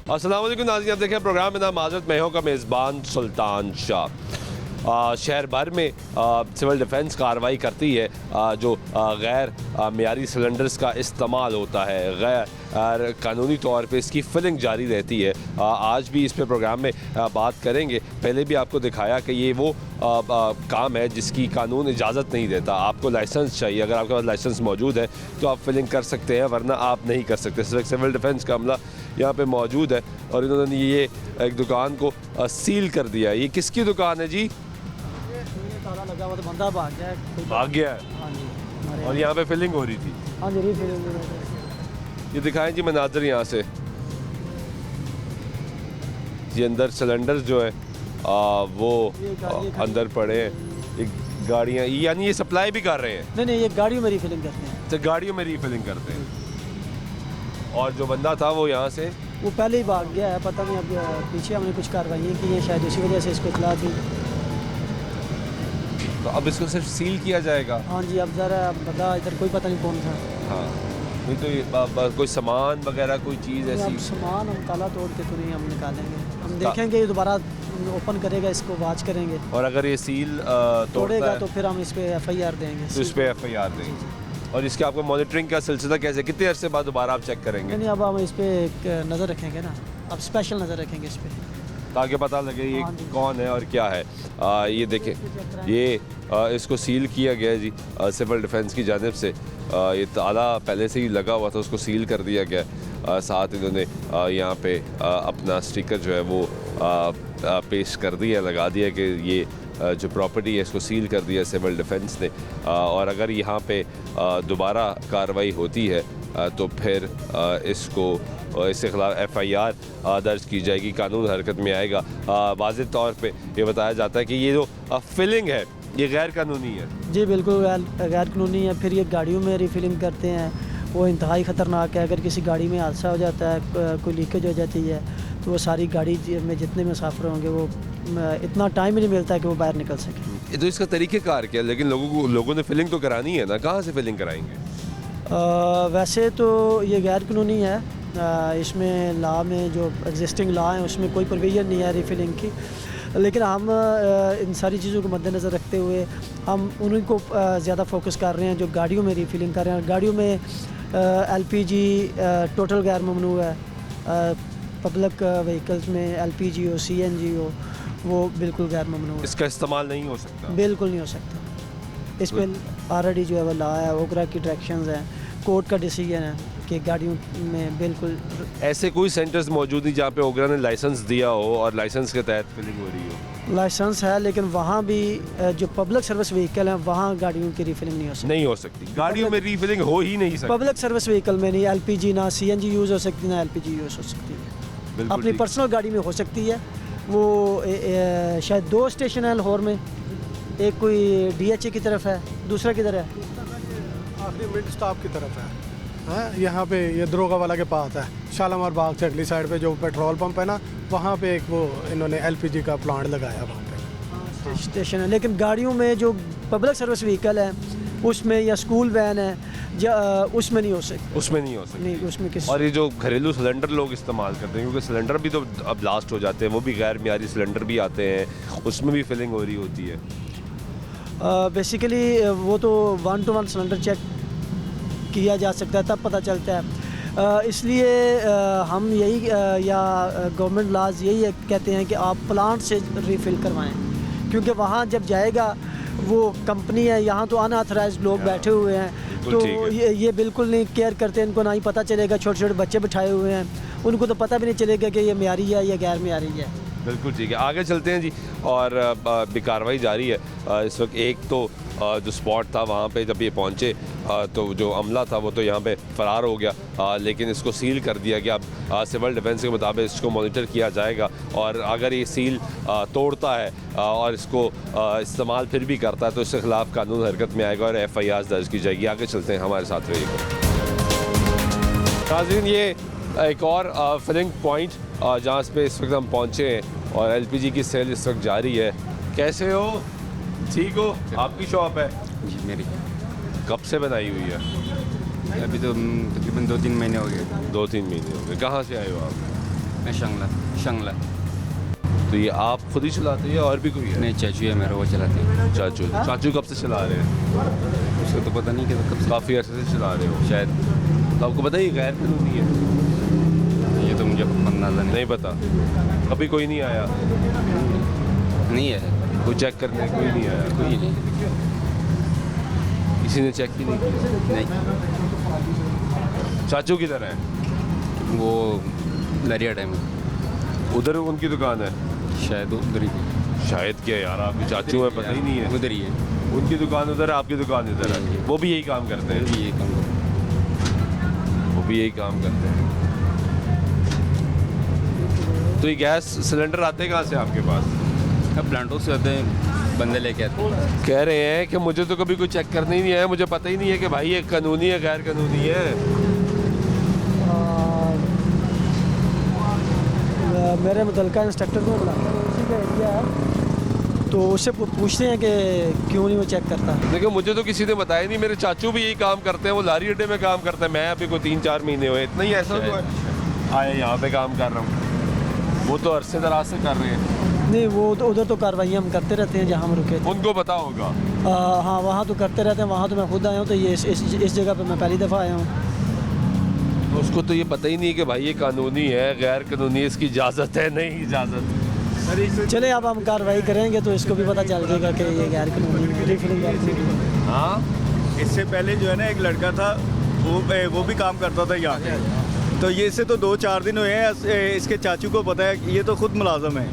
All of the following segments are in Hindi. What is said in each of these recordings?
अस्सलाम वालेकुम नाज़रीन, आप देखें प्रोग्राम में नाम माज़रत मैं हूं का मेज़बान सुल्तान शाह। शहर भर में सिविल डिफेंस कार्रवाई करती है जो गैर मियारी सिलेंडर्स का इस्तेमाल होता है, गैर कानूनी तौर पे इसकी फिलिंग जारी रहती है। आज भी इस पे प्रोग्राम में बात करेंगे। पहले भी आपको दिखाया कि ये वो काम है जिसकी कानून इजाज़त नहीं देता। आपको लाइसेंस चाहिए, अगर आपके पास लाइसेंस मौजूद है तो आप फिलिंग कर सकते हैं, वरना आप नहीं कर सकते। सिविल डिफेंस का अमला यहाँ पे मौजूद है और इन्होंने ये एक दुकान को सील कर दिया है। ये किसकी दुकान है जी? ताला लगा हुआ तो बंदा भाग गया है। हाँ जी, और यहाँ पे फिलिंग हो रही थी। हाँ जी, फिलिंग। ये दिखाएं जी मनाजर यहाँ से। ये अंदर सिलेंडर जो है वो अंदर पड़े हैं। एक गाड़ियाँ, यानी ये सप्लाई भी कर रहे हैं? नहीं, ये गाड़ियों में रिफिलिंग करते हैं। तो गाड़ियों में रीफिलिंग करते हैं। और जो बंदा था वो यहाँ से वो पहले ही भाग गया है, पता नहीं अब पीछे हमने कुछ कार्रवाई की है, शायद इसी वजह से इसको इतला दी। तो अब इसको सिर्फ सील किया जाएगा? हाँ जी, अब ज़रा बंदा इधर कोई पता नहीं कौन था। हाँ, नहीं तो ये कोई सामान वगैरह कोई चीज़ अब ऐसी? सामान हम ताला तोड़ के तो नहीं हम निकालेंगे, हम देखेंगे ये दोबारा ओपन करेगा, इसको वाच करेंगे। और अगर ये सील तोड़ेगा तो फिर हम इस पर FIR देंगे। तो इस पर FIR देंगे। और इसके आपको मॉनिटरिंग का सिलसिला कैसे, कितने अरसे बाद दोबारा आप चेक करेंगे? नहीं, अब हम इस पर एक नज़र रखेंगे ना, अब स्पेशल नज़र रखेंगे इस पर, ताकि पता लगे ये कौन है और क्या है। ये देखें, ये इसको सील किया गया है जी सिविल डिफेंस की जानिब से। ये ताला पहले से ही लगा हुआ था, उसको सील कर दिया गया। साथ इन्होंने यहाँ पे अपना स्टिकर जो है वो पेश कर दिया, लगा दिया कि ये जो प्रॉपर्टी है इसको सील कर दिया सिविल डिफेंस ने। और अगर यहाँ पे दोबारा कार्रवाई होती है तो फिर इसके खिलाफ FIR दर्ज की जाएगी, कानून हरकत में आएगा। वाज़ेह तौर पे ये बताया जाता है कि ये जो फिलिंग है ये गैर कानूनी है। जी बिल्कुल गैर कानूनी है। फिर ये गाड़ियों में रिफिलिंग करते हैं, वो इंतहाई ख़तरनाक है। अगर किसी गाड़ी में हादसा हो जाता है, कोई लीकेज हो जाती है, तो वो सारी गाड़ी में जितने मुसाफिर होंगे वो इतना टाइम ही नहीं मिलता है कि वो बाहर निकल सकें। तो इसका तरीक़ेकार क्या है? लेकिन लोगों ने फिलिंग तो करानी है ना, कहाँ से फिलिंग कराएंगे? वैसे तो ये गैर कानूनी है। इसमें लॉ में जो एग्जिस्टिंग लॉ है उसमें कोई प्रोविज़न नहीं है रिफिलिंग की, लेकिन हम इन सारी चीज़ों को मद्देनज़र रखते हुए हम उन्हीं को ज़्यादा फोकस कर रहे हैं जो गाड़ियों में रिफिलिंग कर रहे हैं। गाड़ियों में LPG टोटल गैर ममनू है। पब्लिक व्हीकल्स में LPG हो, CNG हो, वो बिल्कुल गैर ममनू है। इसका इस्तेमाल नहीं हो सकता? बिल्कुल नहीं हो सकता। इस पर ऑलरेडी जो है वो लॉ है, ओकरा की डायरेक्शंस हैं, कोर्ट का डिसीजन है कि गाड़ियों में बिल्कुल। ऐसे कोई सेंटर्स मौजूद नहीं जहाँ पे ओगरा ने लाइसेंस दिया हो और लाइसेंस के तहत फिलिंग हो रही हो? लाइसेंस है, लेकिन वहाँ भी जो पब्लिक सर्विस व्हीकल हैं वहाँ गाड़ियों की रिफिलिंग नहीं हो सकती। नहीं हो सकती, गाड़ियों में रीफिलिंग हो ही नहीं सकती। पब्लिक सर्विस व्हीकल में नहीं, LPG ना CNG यूज़ हो सकती, ना LPG यूज़ हो सकती है। अपनी पर्सनल गाड़ी में हो सकती है। वो शायद 2 स्टेशन है लाहौर में, एक कोई DHA की तरफ है, दूसरा किधर है? आखिरी मिड स्टॉप की तरफ है। यहाँ पे ये दरोगा वाला के पास है, शालामार बाग से अगली साइड पे जो पेट्रोल पंप है ना, वहाँ पे एक वो इन्होंने LPG का प्लांट लगाया वहाँ पे स्टेशन है। लेकिन गाड़ियों में जो पब्लिक सर्विस व्हीकल है उसमें, या स्कूल वैन है, उसमें नहीं हो सकती। उसमें नहीं हो सकती। नहीं, उसमें किस। और ये जो घरेलू सिलेंडर लोग इस्तेमाल करते हैं, क्योंकि सिलेंडर भी तो अब ब्लास्ट हो जाते हैं, वो भी गैर मियारी सिलेंडर भी आते हैं, उसमें भी फिलिंग हो रही होती है। बेसिकली वो तो 1 to 1 सिलेंडर चेक किया जा सकता है, तब पता चलता है। इसलिए हम यही या गवर्नमेंट लाज यही कहते हैं कि आप प्लांट से रिफ़िल करवाएं, क्योंकि वहाँ जब जाएगा वो कंपनी है, यहाँ तो अनऑथराइज्ड लोग बैठे हुए हैं, तो ये बिल्कुल नहीं केयर करते। इनको ना ही पता चलेगा, छोटे छोटे बच्चे बिठाए हुए हैं, उनको तो पता भी नहीं चलेगा कि ये मियारी है या गैर मियारी है। बिल्कुल ठीक है, आगे चलते हैं जी। और भी कार्रवाई जारी है इस वक्त। एक तो जो स्पॉट था वहाँ पे जब ये पहुँचे तो जो अमला था वो तो यहाँ पे फ़रार हो गया, लेकिन इसको सील कर दिया गया। अब सिविल डिफेंस के मुताबिक इसको मॉनिटर किया जाएगा, और अगर ये सील तोड़ता है और इसको इस्तेमाल फिर भी करता है तो इसके खिलाफ कानून हरकत में आएगा और FIR दर्ज की जाएगी। आगे चलते हैं, हमारे साथ रहिएगा। नाज़रीन, ये एक और फिलिंग पॉइंट जहाँ पे इस वक्त हम पहुँचे हैं और LPG की सेल इस वक्त जारी है। कैसे हो? ठीक हो? आपकी शॉप है? जी मेरी। कब से बनाई हुई है? अभी तो तकरीबन 2-3 महीने हो गए। 2-3 महीने हो गए। कहाँ से आए हो आप? मैं शंगला। तो ये आप खुद ही चलाते हैं या और भी कोई है? नहीं, चाचू है मेरा, वो चलाते हैं। चाचू कब से चला रहे हैं? उसको तो पता नहीं कि कब से, काफ़ी अर्से से चला रहे हो शायद। तो आपको पता है ये गैर कानूनी है? ये तो मुझे अंदाज़ा नहीं पता। कभी कोई नहीं आया? नहीं है। कोई चेक करने कोई नहीं आया? कोई नहीं। किसी ने चेक ही नहीं किया? नहीं। चाचू किधर है? वो लरिया टाइम उधर उनकी दुकान है शायद, उधर ही। शायद। क्या यार, आपके चाचू है पता ही नहीं है। उधर ही है। उनकी दुकान उधर है, आपकी दुकान इधर है। वो भी यही काम करते हैं? ये काम वो भी यही काम करते हैं। तो ये गैस सिलेंडर आते कहाँ से आपके पास? अब प्लांटों से आते हैं, बंदे लेके आते हैं। कह रहे हैं कि मुझे तो कभी कोई चेक करने ही नहीं आया, मुझे पता ही नहीं है कि भाई ये कानूनी है गैर कानूनी है। मेरे मुतलका इंस्ट्रक्टर को बुलाते हैं, उसी का एरिया है, तो उससे पूछते हैं कि क्यों नहीं वो चेक करता। देखो मुझे तो किसी ने बताया नहीं, मेरे चाचू भी यही काम करते हैं, वो लारी अड्डे में काम करते हैं। मैं अभी कोई 3-4 महीने हुए, इतना ही ऐसा तो है आया यहाँ पे काम कर रहा हूँ। वो तो अरसे दराज से कर रहे हैं। नहीं, वो तो उधर तो कार्रवाइयाँ हम करते रहते हैं जहाँ हम रुके थे। उनको पता होगा। हाँ, वहाँ तो करते रहते हैं। वहाँ तो मैं खुद आया हूँ, तो ये इस जगह पे मैं पहली दफ़ा आया हूँ। तो उसको तो ये पता ही नहीं है कि भाई ये कानूनी है गैर कानूनी, इसकी इजाज़त है नहीं इजाज़त। चले अब हम कार्रवाई करेंगे तो इसको भी पता चल जाएगा कि ये गैर कानूनी है, रिफिलिंग गैर कानूनी है। हाँ, इससे पहले जो है ना एक लड़का था, वो भी काम करता था यहाँ पे। तो ये इससे तो 2-4 दिन हुए हैं। इसके चाचू को पता है कि ये तो खुद मुलाजम है।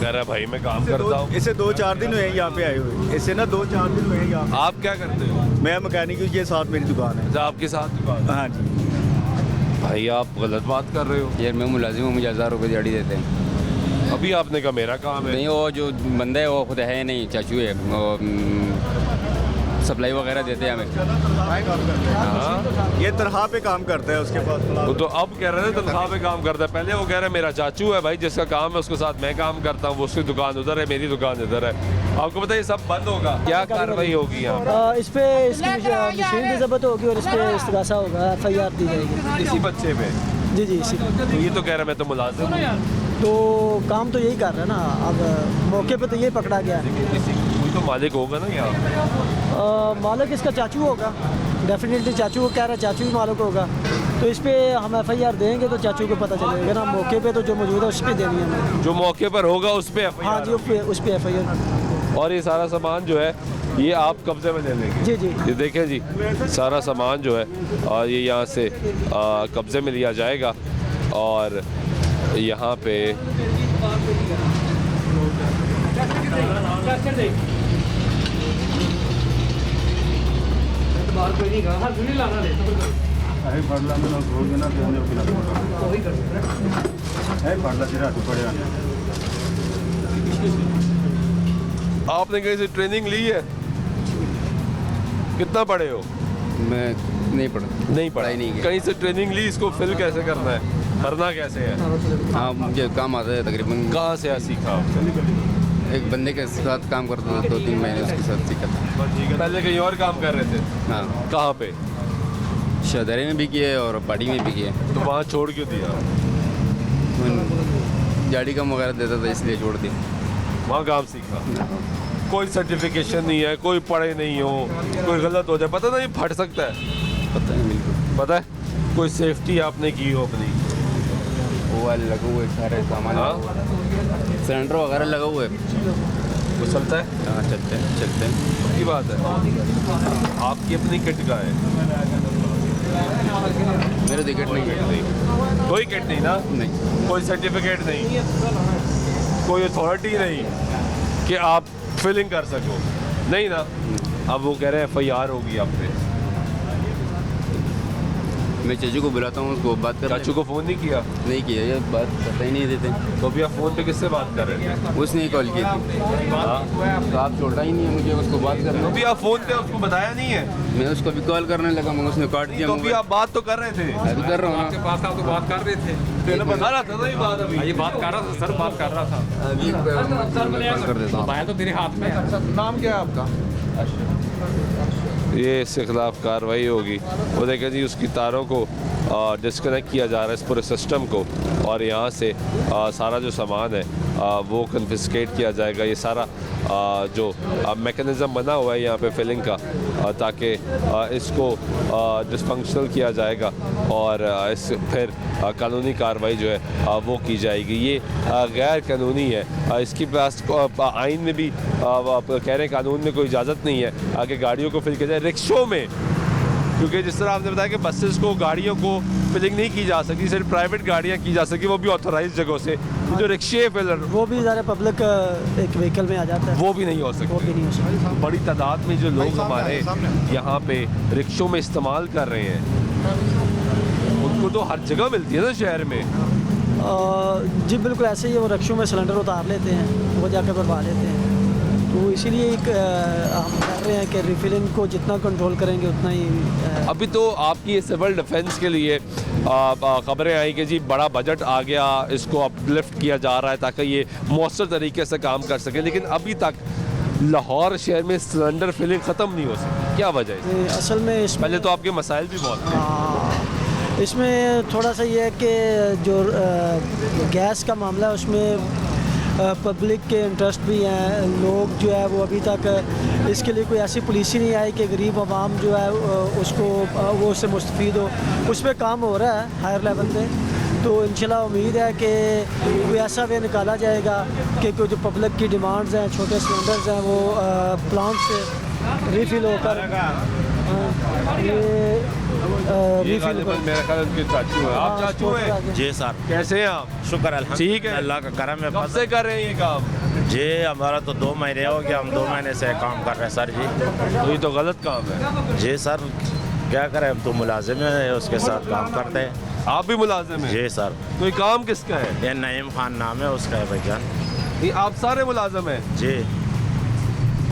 कह रहा है भाई मैं काम करता हूँ। इसे 2-4 दिन हुए हैं यहाँ पे आए हुए। इससे ना 2-4 दिन हुए हैं यहाँ पे। आप क्या करते हो? मैं मैकेनिक हूँ, ये साथ मेरी दुकान है। अच्छा, आपके साथ दुकान? हाँ जी। भाई आप गलत बात कर रहे हो। यार मैं मुलाजिम हूँ, मुझे 1000 रुपये दिहाड़ी देते हैं। अभी आपने कहा मेरा काम है। नहीं, वो जो बंदा है वो खुद है नहीं, चाचू है, वो सप्लाई वगैरह देते हैं हमें। हाँ, ये तनख्वाह पे काम करता है, उसके पास वो तो अब कह रहे हैं तनख्वाह पे काम करता है। पहले वो कह रहा है मेरा चाचू है भाई जिसका काम है, उसके साथ मैं काम करता हूँ। वो उसकी दुकान उधर है, मेरी दुकान इधर है। आपको पता है ये सब बंद होगा। क्या कार्रवाई होगी यहाँ? इस पे इसकी मशीन की ज़ब्त होगी और इस पे इस्तगासा होगा, FIR दी जाएगी इसी बच्चे पे? जी जी, इसी पे। तो ये तो कह रहा है मैं तो मुलाजिम हूँ। तो काम तो यही कर रहा है ना, अब मौके पे तो ये पकड़ा गया है। कोई तो मालिक होगा ना यहाँ? मालिक इसका चाचू होगा, डेफिनेटली चाचू को कह रहा है, चाचू ही मालिक होगा। तो इस पे हम FIR देंगे तो चाचू को पता चलेगा ना। मौके पे तो जो मौजूद है उस पर देनी है हमें। जो मौके पर होगा उस पर? हाँ जी, उस पे FIR। और ये सारा सामान जो है ये आप कब्जे में ले लेंगे? जी जी। ये देखें जी, सारा सामान जो है और ये यहाँ से कब्जे में लिया जाएगा और यहाँ पे आपने कहीं से ट्रेनिंग ली है? कितना पढ़े हो? मैं नहीं पढ़ा। नहीं पढ़ा? नहीं किया। कहीं से ट्रेनिंग ली? इसको फिल कैसे करना है, भरना कैसे है? हाँ, मुझे काम आता है तकरीबन। कहाँ से सीखा? एक बंदे के साथ काम करता था, 2-3 महीने उसके साथ सीखा था। पहले कहीं और काम कर रहे थे? हाँ, कहाँ पे? शहदारे में भी किए और पार्टी में भी किए। तो वहाँ छोड़ क्यों दिया? गाड़ी कम वगैरह देता था इसलिए छोड़ दिया। वहाँ काम सीखा? कोई सर्टिफिकेशन नहीं है, कोई पढ़े नहीं हो, कोई गलत हो जाए पता नहीं फट सकता है? पता नहीं, बिल्कुल पता है? कोई सेफ्टी आपने की हो अपनी? वो वाले लगे हुए सारे सामान, हाँ, सिलेंडर वगैरह लगा हुआ है। वो चलता है? हाँ, चलते हैं। की बात है। आपकी अपनी किट का है? मेरे टिकट नहीं। कोई किट नहीं ना? नहीं। कोई सर्टिफिकेट नहीं, कोई अथॉरिटी नहीं कि आप फिलिंग कर सको? नहीं ना? अब वो कह रहे हैं FIR होगी आप पे। मैं चाचू को बुलाता हूँ, उसको बात कर। चाचू को फ़ोन नहीं किया? नहीं किया, ये बात करता ही नहीं देते। तो अभी आप फ़ोन पे किससे बात कर रहे थे? उसने ही कॉल की थी। तो आप छोड़ा ही नहीं है मुझे उसको बात करना। अभी आप फ़ोन पे उसको बताया नहीं है? मैं उसको भी कॉल करने लगा, मगर उसने काट दिया। तो अभी आप बात तो कर रहे थे? अभी कर रहा हूँ आपके पास आप तो बात कर रहे थे। बता रहा था ना ये बात अभी? ये बात कर रहा था सर, बात कर रहा था। अभी कॉल कर देता हूँ। मोबाइल तो तेरे हाथ में है। नाम क्या है आपका? ये इसके खिलाफ कार्रवाई होगी। वो देखें जी, उसकी तारों को डिस्कनेक्ट किया जा रहा है इस पूरे सिस्टम को, और यहाँ से सारा जो सामान है वो कन्फिस्केट किया जाएगा। ये सारा जो मैकेनिज़्म बना हुआ है यहाँ पे फिलिंग का, ताकि इसको डिसफंक्शनल किया जाएगा और इस फिर कानूनी कार्रवाई जो है वो की जाएगी। ये गैर कानूनी है, इसकी पास आइन में भी कह रहे हैं कानून में कोई इजाज़त नहीं है आगे गाड़ियों को फिल किया जाए रिक्शों में, क्योंकि जिस तरह आपने बताया कि बसेस को, गाड़ियों को फिलिंग नहीं की जा सकती, सिर्फ प्राइवेट गाड़ियाँ की जा सकती, वो भी ऑथोराइज जगहों से। जो रिक्शे फिलर वो भी ज़्यादा पब्लिक एक व्हीकल में आ जाता है, वो भी नहीं हो सकती। वो भी नहीं हो सकता। बड़ी तादाद में जो लोग हमारे यहाँ पे रिक्शों में इस्तेमाल कर रहे हैं, उनको तो हर जगह मिलती है ना शहर में। जी बिल्कुल ऐसे ही, वो रिक्शों में सिलेंडर उतार लेते हैं, वो जाकर भरवा लेते हैं। तो इसीलिए एक हम कह रहे हैं कि रिफिलिंग को जितना कंट्रोल करेंगे उतना ही अभी तो आपकी ये सिविल डिफेंस के लिए खबरें आई कि जी बड़ा बजट आ गया, इसको अपलिफ्ट किया जा रहा है ताकि ये मौसर तरीके से काम कर सके, लेकिन अभी तक लाहौर शहर में सिलेंडर फिलिंग ख़त्म नहीं हो सकी। क्या वजह है? असल में इसमें पहले तो आपके मसाइल भी बहुत हैं। इसमें थोड़ा सा ये है कि जो गैस का मामला है उसमें पब्लिक के इंटरेस्ट भी हैं। लोग जो है वो अभी तक इसके लिए कोई ऐसी पॉलिसी नहीं आई कि गरीब आवाम जो है उसको वो उससे मुस्तफ़ीद हो। उस पर काम हो रहा है हायर लेवल पे, तो इंशाल्लाह उम्मीद है कि कोई ऐसा वे निकाला जाएगा कि कोई जो पब्लिक की डिमांड्स हैं, छोटे सिलेंडर्स हैं, वो प्लांट से रिफ़िल होकर ये गालिबन मेरा ख्याल उनके चाचू है। आप चाचू हैं? जी सर। कैसे हैं आप? शुक्र अल्हम्दुलिल्लाह, ठीक है, अल्लाह का करम है। कब से कर रहे हैं ये काम? जी हमारा तो 2 महीने हो गया, हम 2 महीने से काम कर रहे हैं सर जी। तो ये तो गलत काम है। जी सर, क्या करें, हम तो मुलाजिम हैं, उसके साथ काम करते हैं। आप भी मुलाजिम हैं? जी सर। तो ये काम किसका है? ये नईम खान नाम है उसका है भैजान। ये आप सारे मुलाजिम हैं? जी।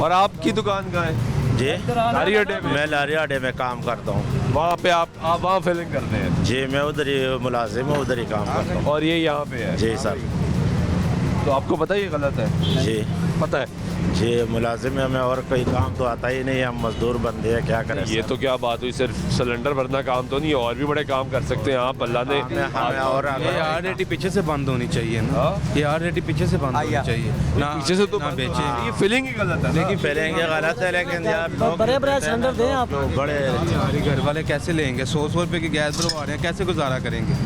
और आपकी दुकान कहाँ है? जी लारी अड्डे में? मैं लारी अड्डे में काम करता हूँ। वहाँ पे आप वहाँ फिलिंग करते हैं? जी मैं उधर ही मुलाजिम हूँ, उधर ही काम करता हूँ। और ये यहाँ पे है? जी सर। तो आपको पता है ये गलत है? जी पता है। जी मुलाजिम है, हमें और कोई काम तो आता ही नहीं है, हम मजदूर बंदे हैं, क्या करें। ये तो क्या बात हुई, सिर्फ सिलेंडर भरना काम तो नहीं है, और भी बड़े काम कर सकते हैं आप। अल्लाह ने हमें और ये आरएटी पीछे से बंद होनी चाहिए ना, ये आरएटी पीछे से बंद होनी चाहिए ना, पीछे से तो ना बेचे। ये फिलिंग ही गलत है। लेकिन फिलेंगे गलत है, लेकिन यार बड़े बड़े सिलेंडर दें आप। बड़े हमारे घर वाले कैसे लेंगे? 100 रुपए की गैस भरवा रहे हैं, कैसे गुजारा करेंगे?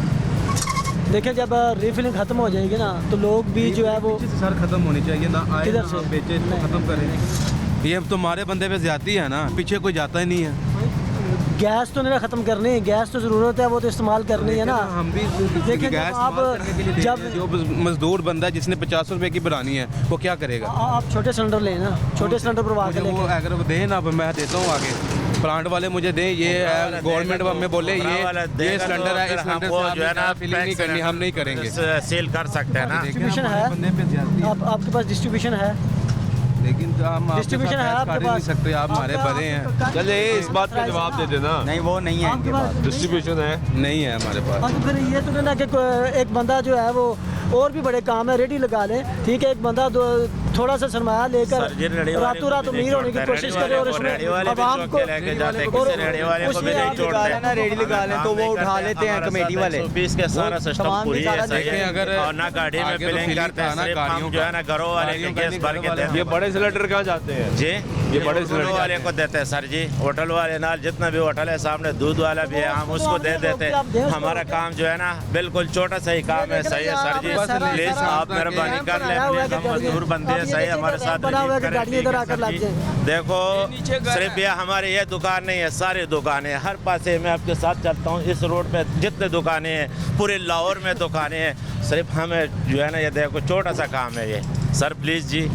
देखिए जब रिफिलिंग ख़त्म हो जाएगी ना तो लोग भी जो है वो पीछे से सर खत्म होनी चाहिए ना, आए किधर ना से? हम बेचे इसको खत्म करें। ये तो हमारे बंदे पे ज्यादती है ना, पीछे कोई जाता ही नहीं है। गैस तो नहीं ख़त्म करनी है, गैस तो ज़रूरत है, वो तो इस्तेमाल करनी है ना। हम भी देखिए गैस आप जब जो मजदूर बंदा है जिसने 50 रुपए की बनानी है वो क्या करेगा? आप छोटे सिलेंडर लें ना, छोटे सिलेंडर भरवा के मुझे वो लेके अगर वो दें ना, मैं देता हूँ आगे, प्लांट वाले मुझे दें। ये गवर्नमेंट में बोले ये सिलेंडर है, इस सिलेंडर वो जो है ना से फिलिंग नहीं करनी, हम नहीं करेंगे। सेल कर सकते हैं ना। डिस्ट्रीब्यूशन है, आपके पास डिस्ट्रीब्यूशन है? लेकिन हम डिस्ट्रीब्यूशन है आपके नहीं पास? सकते, आप हमारे बड़े हैं। चले इस बात का जवाब दे देना। नहीं वो नहीं है आपके पास डिस्ट्रीब्यूशन है? नहीं है हमारे पास। हाँ तो फिर ये तो ना कि एक बंदा जो है वो और भी बड़े काम है रेडी लगा लें, ठीक है। एक बंदा थोड़ा सा सरमाया लेकर रातों रात अमीर होने की कोशिश करे और उसमें आवाम को लेके जाते हैं, किसी रेडी वाले को भी नहीं छोड़ते ना, रेडी लगा लें तो वो उठा लेते हैं कमेटी वाले। 120 के सारा सिस्टम सामान भी पूरी सारा है, सही देखें, है। अगर और ना गाड़ी में आगे तो फिलिंग फिलिंग करते हैं, था ना सिर्फ हम गाड़ियों जो है ना घरों वाले के गाड़ियों का गैस नहीं, भर के घरों देते ये हैं। बड़े सिलेंडर कहाँ जाते हैं? जी ये बड़े होटल सिलेंडर वाले को देते हैं सर जी, होटल वाले ना, जितना भी होटल है सामने दूध वाला भी है, हम उसको दे देते हैं। हमारा काम जो है ना बिल्कुल छोटा सा ही काम है, सही है सर जी। प्लीज आप मेहरबानी कर लें, प्लीज हम मजदूर बंदे हैं, सही हमारे साथ रिलीव करें, ठीक है सर जी। देखो सिर्फ ये हमारी ये दुकान नहीं है, सारी दुकानें हैं, हर पासे मैं आपके साथ चलता हूँ, इस रोड पे जितने दुकानें हैं, पूरे लाहौर में दुकानें हैं। सिर्फ हमें जो है ना ये देखो छोटा सा काम है ये। सर प्लीज़ जी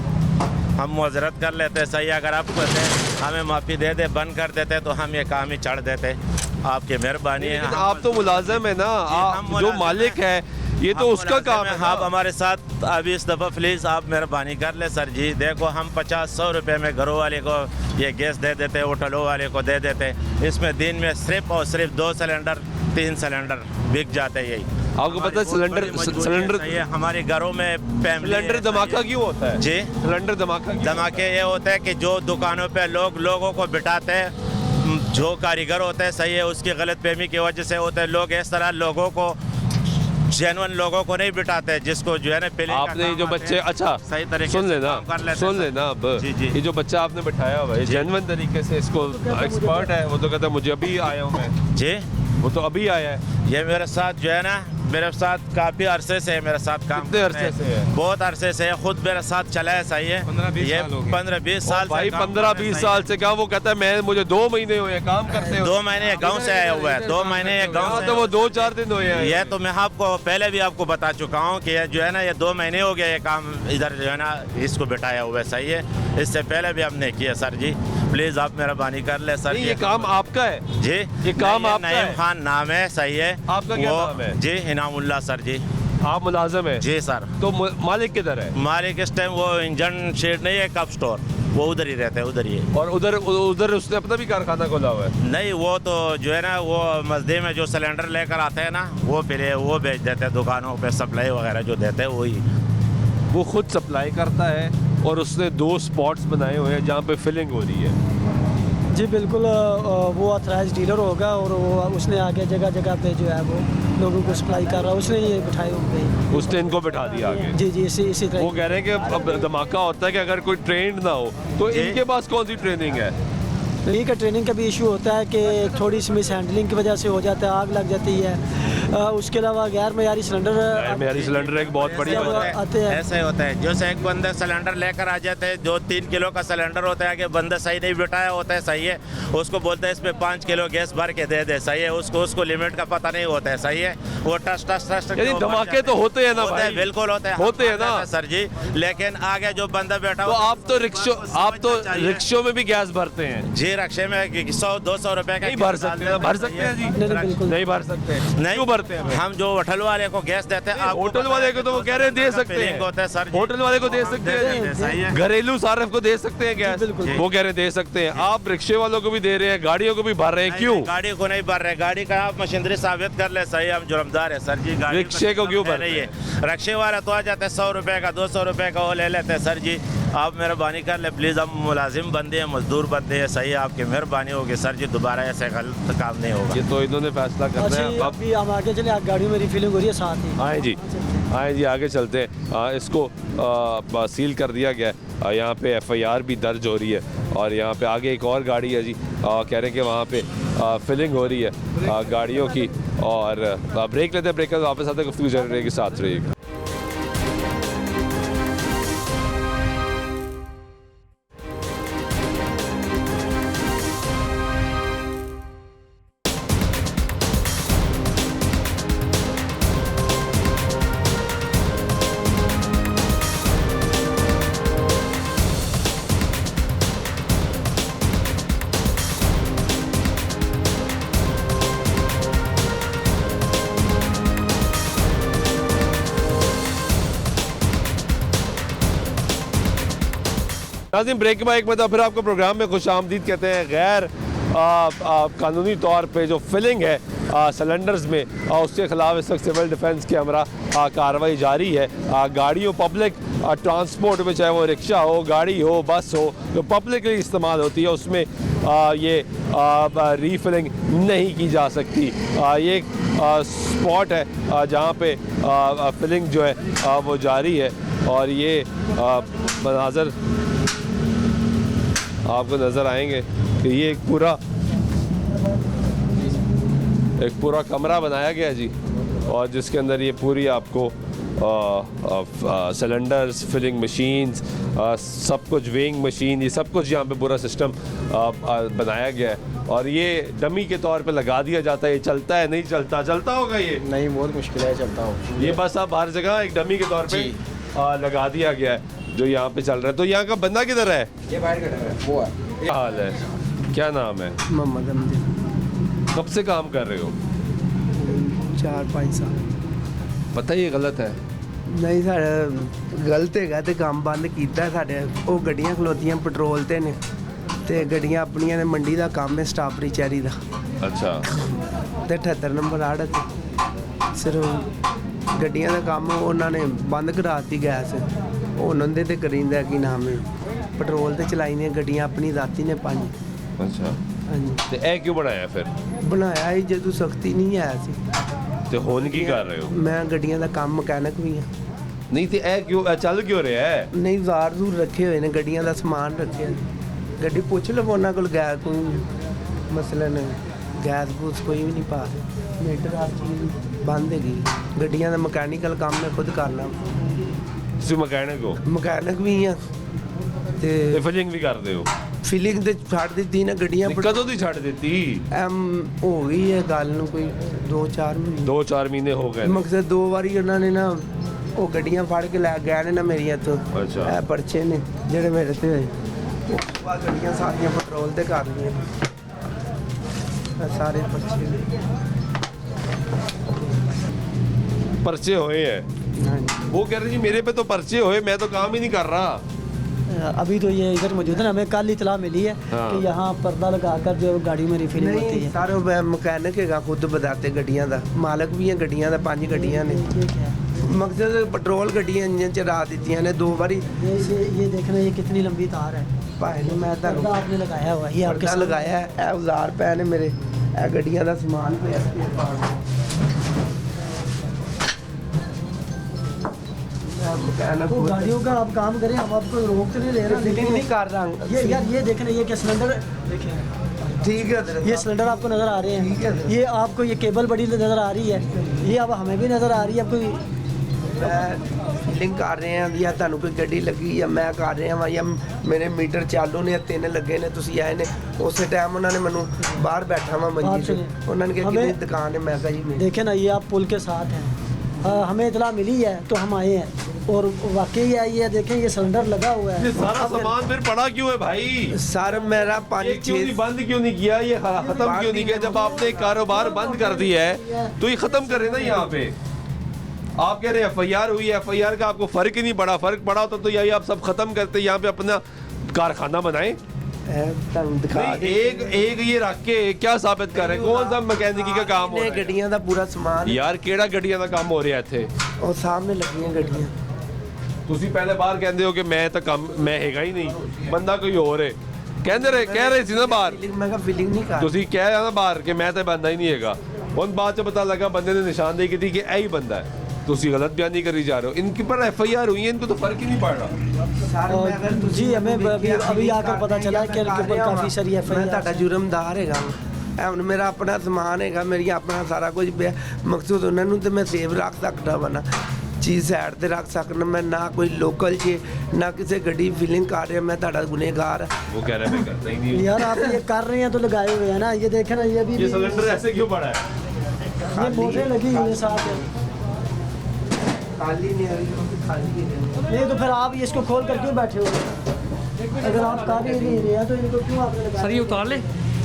हम मुआवजत कर लेते हैं, सही। अगर आप कहते हैं हमें माफ़ी दे दे, बंद कर देते तो हम ये काम ही चढ़ देते। आपकी मेहरबानी है। लेकिन आप तो मुलाजिम है ना, आप जो मालिक है ये तो उसका काम है। आप हमारे साथ अभी इस दफ़ा प्लीज़ आप मेहरबानी कर ले सर जी। देखो हम 50-100 रुपये में घरों वाले को ये गैस दे देते, होटलों वाले को दे देते। इसमें दिन में सिर्फ और सिर्फ 2 सिलेंडर 3 सिलेंडर बिक जाते यही। आपको पता है सिलेंडर ये हमारे घरों में सिलेंडर धमाका क्यों होता है? जी सिलेंडर धमाका धमाके ये होते हैं कि जो दुकानों पे लोगों को बिठाते हैं, जो कारीगर होते हैं सही है, उसकी गलतफहमी की वजह से होते हैं। लोग इस तरह लोगों को, जेनुइन लोगों को नहीं बिठाते, जिसको जो है ना पहले आपने जो बच्चे, अच्छा सही तरीके सुन से लेना, काम कर लेते सुन हैं। लेना अब जी, जी। ये जो बच्चा आपने बिठाया हुआ है जेन्युइन तरीके से, इसको एक्सपर्ट है, वो तो कहता है मुझे अभी आया हूँ मैं, जी वो तो अभी आया है। ये मेरे साथ जो है ना, मेरे साथ काफ़ी अरसे से है, मेरे साथ काम कितने अरसे से है? बहुत अरसे से है, खुद मेरे साथ चला है सही है। 15-20 ये साल हो गए। 15-20 साल भाई से काम 15-20 कर रहा है, साल से क्या, वो कहता है मैं मुझे 2 महीने हुए हैं काम करते हो। 2 महीने गांव से आया हुआ है, 2 महीने गांव से। तो वो 2-4 दिन हुए हैं। ये तो मैं आपको पहले भी आपको बता चुका हूँ कि ये जो है ना, ये 2 महीने हो गए ये काम इधर जो है ना इसको बिठाया हुआ है सही है। इससे पहले भी हमने किया सर जी, प्लीज़ आप मेहरबानी कर ले सर। ये काम आपका है जी, ये काम आपका नईम है? खान नाम है सही है। आपका क्या वो- नाम है? जी इनामुल्लाह सर जी। आप मुलाजिम है? जी सर। तो मालिक किधर है? मालिक इस टाइम वो इंजन शेड नहीं है, कप स्टोर, वो उधर ही रहते हैं, उधर ही है। और उधर उधर उसने अपना भी कारखाना खोला हुआ है? नहीं, वो तो जो है ना वो मस्जिद में जो सिलेंडर लेकर आते हैं ना, वो फिर वो बेच देते हैं दुकानों पे, सप्लाई वगैरह जो देते हैं वही। वो खुद सप्लाई करता है और उसने 2 स्पॉट्स बनाए हुए हैं जहाँ पे फिलिंग हो रही है। जी बिल्कुल, वो ऑथराइज डीलर होगा और वो उसने आगे जगह जगह पे जो है वो लोगों को सप्लाई कर रहा है, उसने ये बिठाए होंगे। उसने इनको बिठा दिया आगे। जी जी, इसी तरह वो कह रहे हैं कि अब धमाका होता है कि अगर कोई ट्रेंड ना हो तो इनके पास कौन सी ट्रेनिंग है? ठीक है, ट्रेनिंग का भी इशू होता है कि थोड़ी सी मिस हैंडलिंग की वजह से हो जाता है, आग लग जाती है। उसके अलावा गैर मयारी सिलेंडर, मेरी सिलेंडर एक बहुत बड़ी जब वजह है। आते हैं ऐसे होता है, जैसे एक बंदे सिलेंडर लेकर आ जाते हैं, 2-3 किलो का सिलेंडर होता है कि बंदा सही नहीं बिठाया होता है सही है, उसको बोलते हैं इसमें 5 किलो गैस भर के दे दे सही है, उसको लिमिट का पता नहीं होता है सही है, वो टस टस टस यानी धमाके तो होते हैं ना भाई? बिल्कुल होते हैं, होते हैं ना सर जी। लेकिन आगे जो बंदा बैठा तो आप तो रिक्शों में भी गैस भरते हैं? जी, रक्शे में 100-200 रुपए का नहीं भर सकते हैं? भर सकते हैं जी? बिल्कुल नहीं भर सकते। नहीं क्यों भरते हैं? हम जो होटल वाले को गैस देते हैं, आपको होटल वाले को तो वो कह रहे हैं दे सकते हैं, होता है सर जी। होटल वाले को दे सकते सही है। हैं, घरेलू सार्फ को दे सकते हैं गैस, वो कह रहे हैं दे सकते हैं। आप रिक्शे वालों को भी दे रहे हैं, गाड़ियों को भी भर रहे हैं, क्यों? गाड़ी को नहीं भर रहे, गाड़ी का आप मशीनरी साबित कर ले सही, हम जुर्मदार है सर जी। गाड़ी रिक्शे को क्यों भर रही है? रिक्शे वाला तो आ जाते हैं 100 रुपए का, 200 रुपए का वो ले लेते हैं सर जी। आप मेहरबानी कर ले प्लीज़, हम मुलाजिम बंदे हैं, मजदूर बंदे हैं सही है, आपकी मेहरबानी होगी सर जी, दोबारा ऐसे गलत काम नहीं होगा। ये तो इन्होंने फैसला करना अच्छा, है। अब अभी हम आगे चले, गाड़ियों में रिफिलिंग हो रही है साथ ही। आए जी, आए जी, आगे चलते हैं। इसको सील कर दिया गया है, यहाँ पे FIR भी दर्ज हो रही है और यहाँ पे आगे एक और गाड़ी है जी, कह रहे हैं कि वहाँ पे फिलिंग हो रही है गाड़ियों की। और ब्रेक लेते हैं, ब्रेक कर वापस आते हैं, गुफ्तगू जारी रहेगी, साथ रहिएगा। नाज़रीन, ब्रेक के बाद एक मतलब फिर आपको प्रोग्राम में खुश आमदीद कहते हैं। गैर कानूनी तौर पे जो फिलिंग है सिलेंडर्स में, उसके खिलाफ इस वक्त सिविल डिफेंस के हमरा कार्रवाई जारी है। गाड़ियों, पब्लिक ट्रांसपोर्ट में, चाहे वो रिक्शा हो, गाड़ी हो, बस हो, जो पब्लिकली इस्तेमाल होती है, उसमें ये रीफिलिंग नहीं की जा सकती। ये एक स्पॉट है जहाँ पे फिलिंग जो है वो जारी है और ये मनाज़र आपको नज़र आएंगे कि ये एक पूरा कमरा बनाया गया है जी, और जिसके अंदर ये पूरी आपको सिलेंडर्स, फिलिंग मशीन्स, सब कुछ, वेइंग मशीन, ये सब कुछ यहाँ पे पूरा सिस्टम बनाया गया है। और ये डमी के तौर पे लगा दिया जाता है। ये चलता है, नहीं चलता होगा ये? नहीं, बहुत मुश्किल है चलता हो। ये बस अब हर जगह एक डमी के तौर पे लगा दिया गया है जो यहाँ पे चल रहा है। तो यहाँ का बंदा किधर है? ये बाहर खड़ा है, वो है। क्या हाल है? क्या नाम है? मोहम्मद अहमद। कब से काम कर रहे हो? 4-5 साल। पता ये गलत है? नहीं, साढ़ा गलत है तो काम बंद किया। साढ़े वो गड्डियां खलोतियां पेट्रोल ते ने, ते गड्डियां अपनियां ने, मंडी का काम है स्टाफरी चैरी का। अच्छा। ते 78 नंबर आड़ सिर्फ गड्डियां का काम उन्होंने बंद करा दी गैस, उन्होंने ते करींदा की नाम है पेट्रोल ते चलाई ने गड्डियां अपनी दाती ने 5। अच्छा। ਹਾਂਜੀ ਤੇ ਇਹ ਕਿਉਂ ਬਣਾਇਆ ਫਿਰ? ਬਣਾਇਆ ਹੀ ਜਦੋਂ ਸਖਤੀ ਨਹੀਂ ਆਇਆ ਸੀ। ਤੇ ਹੁਣ ਕੀ ਕਰ ਰਹੇ ਹੋ? ਮੈਂ ਗੱਡੀਆਂ ਦਾ ਕੰਮ ਮਕੈਨਿਕ ਵੀ ਹਾਂ। ਨਹੀਂ ਤੇ ਇਹ ਕਿਉਂ ਚੱਲ ਕਿਉਂ ਰਿਹਾ ਹੈ? ਨਹੀਂ ਜ਼ਾਰ ਜ਼ੂਰ ਰੱਖੇ ਹੋਏ ਨੇ, ਗੱਡੀਆਂ ਦਾ ਸਮਾਨ ਰੱਖਿਆ। ਗੱਡੀ ਪੁੱਛ ਲਵੋ ਉਹਨਾਂ ਕੋਲ, ਗੈਸ ਕੋਈ ਮਸਲਨ ਗੈਸ ਗੂਸ ਕੋਈ ਵੀ ਨਹੀਂ ਪਾ ਰਹੇ। ਮੀਟਰ ਹਰ ਚੀਜ਼ ਬੰਦ ਹੈਗੀ। ਗੱਡੀਆਂ ਦਾ ਮਕੈਨੀਕਲ ਕੰਮ ਮੈਂ ਖੁਦ ਕਰਨਾ। ਤੁਸੀਂ ਮਕੈਨਿਕ ਹੋ? ਮਕੈਨਿਕ ਵੀ ਆ ਤੇ ਫਿਲਿੰਗ ਵੀ ਕਰਦੇ ਹੋ? ਫੀਲਿੰਗ ਤੇ ਛੱਡ ਦਿੱਤੀ ਨਾ ਗੱਡੀਆਂ। ਕਦੋਂ ਦੀ ਛੱਡ ਦਿੱਤੀ? ਹੋ ਗਈ ਹੈ ਗੱਲ ਨੂੰ ਕੋਈ 2-4 ਮਹੀਨੇ। 2-4 ਮਹੀਨੇ ਹੋ ਗਏ। ਮਕਸਦ 2 ਵਾਰੀ ਉਹਨਾਂ ਨੇ ਨਾ ਉਹ ਗੱਡੀਆਂ ਫੜ ਕੇ ਲੈ ਗਏ ਨੇ ਨਾ ਮੇਰੀਆਂ ਤੋਂ। ਅੱਛਾ। ਇਹ ਪਰਚੇ ਨੇ ਜਿਹੜੇ ਮੇਰੇ ਤੇ ਹੋਏ। ਉਹ ਗੱਡੀਆਂ ਸਾਰੀਆਂ ਪੈਟਰੋਲ ਤੇ ਕਰ ਲਈਆਂ। ਇਹ ਸਾਰੇ ਪਰਚੇ ਨੇ। पर्चे हुए हैं? वो कह रहे जी मेरे पे तो पर्चे हुए, मैं तो काम ही नहीं कर रहा। अभी तो ये इधर मौजूद है ना, हमें कल इतला मिली है कि यहाँ पर्दा लगाकर जो गाड़ी में रिफिलिंग होती है। सारे मकैनिक है खुद बताते गड्डियां दा मालक भी है। गड्डियां दा 5 गड्डियां ने। मकसद पेट्रोल गड्डियां इंजन चरा दी ने 2 बारी। ये देखना ये कितनी लंबी तार है भाई ने। मैं पर्दा आपने लगाया हुआ है, ये आपके साथ लगाया है। ए औजार पे ने मेरे, ए गड्डियां दा सामान पे तो गाड़ियों का आप काम करें, हम आपको रोक तो नहीं ले रहे, नहीं कर रहा। ये यार ये देखना, ये क्या सिलेंडर ठीक है, ये सिलेंडर आपको नज़र आ रहे हैं, ये आपको ये केबल बड़ी नज़र आ रही है, ये अब हमें भी नज़र आ रही है। आपको फिलिंग कर रहे हैं या ਤੁਹਾਨੂੰ ਕੋਈ ਗੱਡੀ ਲੱਗੀ ਜਾਂ ਮੈਂ ਕਰ ਰਿਹਾ ਵਾਂ ਜਾਂ ਮੇਰੇ ਮੀਟਰ ਚਾਲੂ ਨੇ 3 ਲੱਗੇ ਨੇ, ਤੁਸੀਂ ਆਏ ਨੇ ਉਸੇ ਟਾਈਮ ਉਹਨਾਂ ਨੇ ਮੈਨੂੰ ਬਾਹਰ ਬੈਠਾ ਵਾਂ ਮੰਜੀ ਤੇ, ਉਹਨਾਂ ਨੇ ਕਿਹਾ ਕਿ ਦੁਕਾਨ है। मैं कहा जी देखे ना, ये आप पुल के साथ हैं, हमें इतला मिली है तो हम आए हैं और वाकई है। ये देखें ये सिलेंडर लगा हुआ है। ये सारा सामान फिर पड़ा क्यों है भाई? सर मेरा 5-6 बंद क्यों नहीं किया? ये खत्म क्यों नहीं किया? जब आपने कारोबार बंद कर दिया है तो ये खत्म करे ना। यहाँ पे आप कह रहे हैं FIR हुई है, FIR का आपको फर्क ही नहीं पड़ा। फर्क पड़ा होता तो यही आप सब खत्म करते, यहाँ पे अपना कारखाना बनाए। एक ये रख के क्या साबित कर रहे हैं? कौन सा मैकेनिकी का काम हो रहा है? ਗੱਡੀਆਂ ਦਾ ਪੂਰਾ ਸਮਾਨ ਯਾਰ ਕਿਹੜਾ ਗੱਡੀਆਂ ਦਾ ਕੰਮ ਹੋ ਰਿਹਾ ਇੱਥੇ? ਉਹ ਸਾਹਮਣੇ ਲੱਗੀਆਂ ਗੱਡੀਆਂ। ਤੁਸੀਂ ਪਹਿਲੇ ਬਾਹਰ ਕਹਿੰਦੇ ਹੋ ਕਿ ਮੈਂ ਤਾਂ ਕੰਮ ਮੈਂ ਹੈਗਾ ਹੀ ਨਹੀਂ, ਬੰਦਾ ਕੋਈ ਹੋਰ ਹੈ। ਕਹਿ ਰਹੇ ਸੀ ਨਾ ਬਾਹਰ, ਮੈਂ ਕਿਹਾ ਫੀਲਿੰਗ ਨਹੀਂ ਕਰ। ਤੁਸੀਂ ਕਹਿ ਰਹੇ ਨਾ ਬਾਹਰ ਕਿ ਮੈਂ ਤਾਂ ਬੰਦਾ ਹੀ ਨਹੀਂ ਹੈਗਾ। ਹੁਣ ਬਾਅਦ ਚ ਪਤਾ ਲੱਗਾ ਬੰਦੇ ਨੇ ਨਿਸ਼ਾਨਦੇਹੀ ਕੀਤੀ ਕਿ ਇਹ ਹੀ ਬੰਦਾ है। ਤੁਸੀਂ ਗਲਤ ਬਿਆਨੀ ਕਰੀ ਜਾ रहे हो। इनके पर FIR हुई है, इनको तो फर्क ही नहीं पड़ रहा। जी हमें अभी आकर पता चला कि इनके ऊपर काफ़ी सारी FIR। मैं ਤੁਹਾਡਾ ਜੁਰਮਦਾਰ ਹੈਗਾ। ਇਹ ਹੁਣ ਮੇਰਾ ਆਪਣਾ ਸਮਾਨ ਹੈਗਾ, ਮੇਰੀ ਆਪਣਾ ਸਾਰਾ ਕੁਝ ਪਿਆ। ਮਕਸਦ ਉਹਨਾਂ ਨੂੰ ਤੇ ਮੈਂ ਸੇਵ ਰੱਖ ਸਕਦਾ ਵਾ ਨਾ, ਚੀਜ਼ ਸਾਈਡ ਤੇ ਰੱਖ ਸਕਦਾ ਮੈਂ ਨਾ। ਕੋਈ ਲੋਕਲ 'ਚ ਨਾ ਕਿਸੇ ਗੱਡੀ ਫੀਲਿੰਗ ਕਰ ਰਿਹਾ, मैं ਤੁਹਾਡਾ गुनहगार। वो कह रहे मैं करता ही नहीं। यार आप ये कर रहे हैं तो लगाए हुए हैं ना, ये देखे ना, ये भी ये सिलेंडर ऐसे क्यों पड़ा है? ये मोटरें लगी हुई है साथ। खाली नहीं खाली नहीं तो फिर आप इसको खोल कर क्यों बैठे हो? अगर आप कर ही नहीं रहे हैं तो इनको क्यों आपने लगाया? सर ये उतार ले।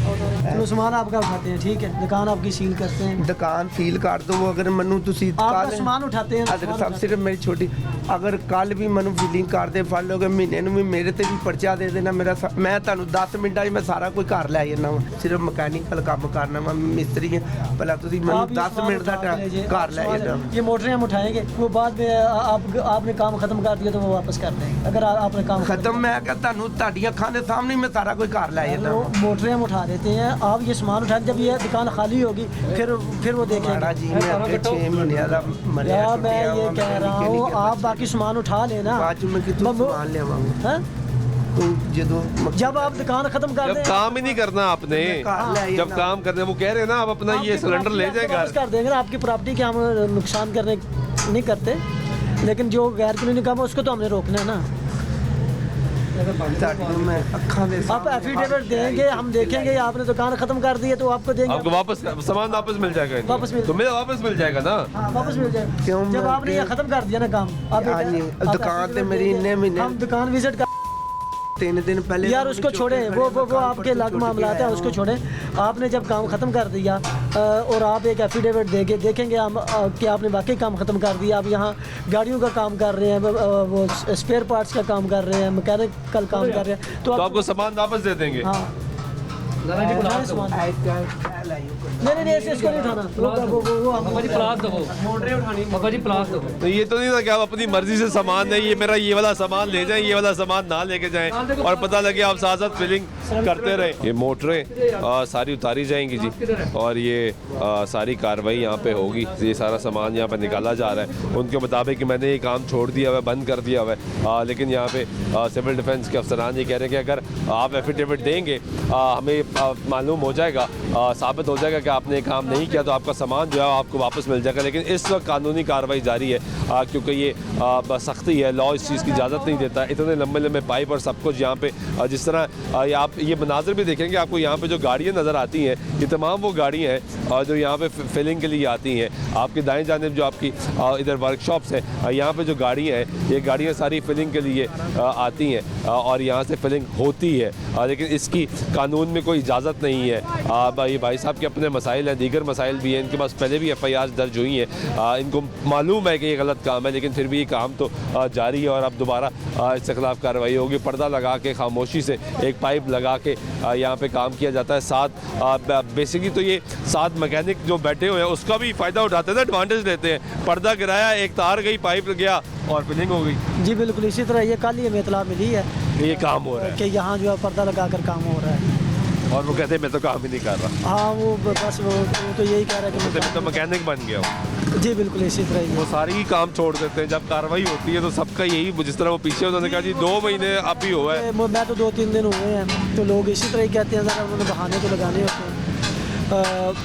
चलो सामान आपका उठाते हैं, ठीक है, दुकान आपकी सील करते हैं। दुकान फील कर दो। अगर मनु तुसी आपका सामान उठाते हैं। अगर सब सिर्फ मेरी छोटी, अगर कल भी मनु फीलिंग करते फड़ लोगे महीने में मेरे ते भी पर्चा दे देना मेरा। मैं तुहानू 10 मिनटां में सारा कुछ घर लै जाना वा। सिर्फ मकैनिकल काम करना वा, मिस्त्री है। भला तुसी मनु 10 मिनट दा घर लै जाना। ये मोटरें हम उठाएंगे, वो बाद में आपने काम खत्म कर दिया तो वो वापस कर देंगे। अगर आपने काम खत्म, मैं क्या तुहानू तुहाडी अखां दे सामने मैं सारा कुछ घर लै जाना। मोटरें हम उठा देते हैं, आप ये सामान उठाएं। जब ये दुकान खाली होगी फिर वो देखेंगे। जी मैं 6 महीने दा मरिया। मैं ये कह रहा हूँ आप बाकी सामान उठा लेना। बाद में कितों सामान लेवांगा। तो जब आप दुकान खत्म कर जब काम ही नहीं करना आपने, जब काम करने वो कह रहे हैं ना आप अपना ये सिलेंडर ले जाए घर कर देंगे ना। आपकी प्रॉपर्टी के हम नुकसान करने नहीं करते, लेकिन जो गैर कानूनी काम है उसको तो हमने रोकना है ना। आप एफिडेविट देंगे, हम देखेंगे आपने दुकान खत्म कर दी है तो आपको देंगे। आपको वापस सामान वापस मिल जाएगा। वापस मिल, तुम्हें वापस मिल जाएगा ना। हाँ, वापस मिल जाएगा। क्यों? जब आपने ये खत्म कर दिया ना काम, आप दुकान पे मेरी इतने महीने हम दुकान विजिट कर 3 दिन पहले। यार उसको छोड़े, वो आपके अलग मामला है, उसको छोड़े। आपने जब काम ख़त्म कर दिया और आप एक एफिडेविट देखेंगे हम कि आपने वाकई काम ख़त्म कर दिया। आप यहाँ गाड़ियों का काम कर रहे हैं, वो स्पेयर पार्ट्स का काम कर रहे हैं, मैकेनिकल काम कर रहे हैं, तो आपको सामान वापस दे देंगे। हाँ नहीं नहीं ऐसे इसको नहीं उठाना, वो पापा जी प्लास दो, मोटरें उठानी पापा जी प्लास दो। तो ये तो नहीं था कि आप अपनी मर्जी से सामान नहीं, ये मेरा ये वाला सामान ले जाएं, ये वाला सामान ना लेके जाएं और पता लगे आप साथ साथ फिलिंग करते रहे। ये मोटरें सारी उतारी जाएंगी जी और ये सारी कार्रवाई यहाँ पे होगी। ये सारा सामान यहाँ पे निकाला जा रहा है। उनके मुताबिक मैंने ये काम छोड़ दिया हुआ है, बंद कर दिया हुआ है, लेकिन यहाँ पे सिविल डिफेंस के अफसरान ये कह रहे हैं कि अगर आप एफिडेविट देंगे हमें मालूम हो जाएगा, साबित हो जाएगा कि आपने काम नहीं किया तो आपका सामान जो है आपको वापस मिल जाएगा। लेकिन इस वक्त कानूनी कार्रवाई जारी है क्योंकि ये सख्ती है, लॉ इस चीज़ की इजाज़त नहीं देता। इतने लंबे लंबे पाइप और सब कुछ यहाँ पे जिस तरह आप ये मनाजर भी देखेंगे, आपको यहाँ पे जो गाड़ियाँ नज़र आती हैं ये तमाम वो गाड़ियाँ हैं जो यहाँ पे फिलिंग के लिए आती हैं। आपकी दाएं जानिब जो आपकी इधर वर्कशॉप्स हैं, यहाँ पे जो गाड़ियाँ हैं ये गाड़ियाँ सारी फिलिंग के लिए आती हैं और यहाँ से फिलिंग होती है, लेकिन इसकी कानून में कोई इजाज़त नहीं है। ये भाई साहब के अपने मसाइल हैं, दीगर मसाइल भी हैं, इनके पास पहले भी FIR दर्ज हुई हैं, इनको मालूम है कि ये गलत काम है, लेकिन फिर भी ये काम तो जारी है और अब दोबारा इसके खिलाफ कार्रवाई होगी। पर्दा लगा के खामोशी से एक पाइप लगा के यहाँ पे काम किया जाता है। साथ बेसिकली तो ये 7 मैकेनिक जो बैठे हुए हैं उसका भी फ़ायदा उठाते हैं, एडवांटेज लेते हैं। पर्दा गिराया, एक तार गई, पाइप गया और फिलिंग हो गई। जी बिल्कुल इसी तरह ये कल ही हमें इतला मिली है ये काम हो रहा है कि यहाँ जो है पर्दा लगा कर काम हो रहा है और वो कहते हैं मैं तो काम ही नहीं कर रहा। हाँ वो बस वो तो यही कह रहा है कि मैं तो मैकेनिक बन गया हूँ। जी बिल्कुल इसी तरह ही वो सारी ही काम छोड़ देते हैं जब कार्रवाई होती है तो सबका यही, जिस तरह वो पीछे उन्होंने कहा जी 2 महीने अब ही हुआ है, मैं तो 2-3 दिन हुए हैं तो लोग इसी तरह ही कहते हैं, ज़रा उन्होंने बहाने तो लगाने होते हैं।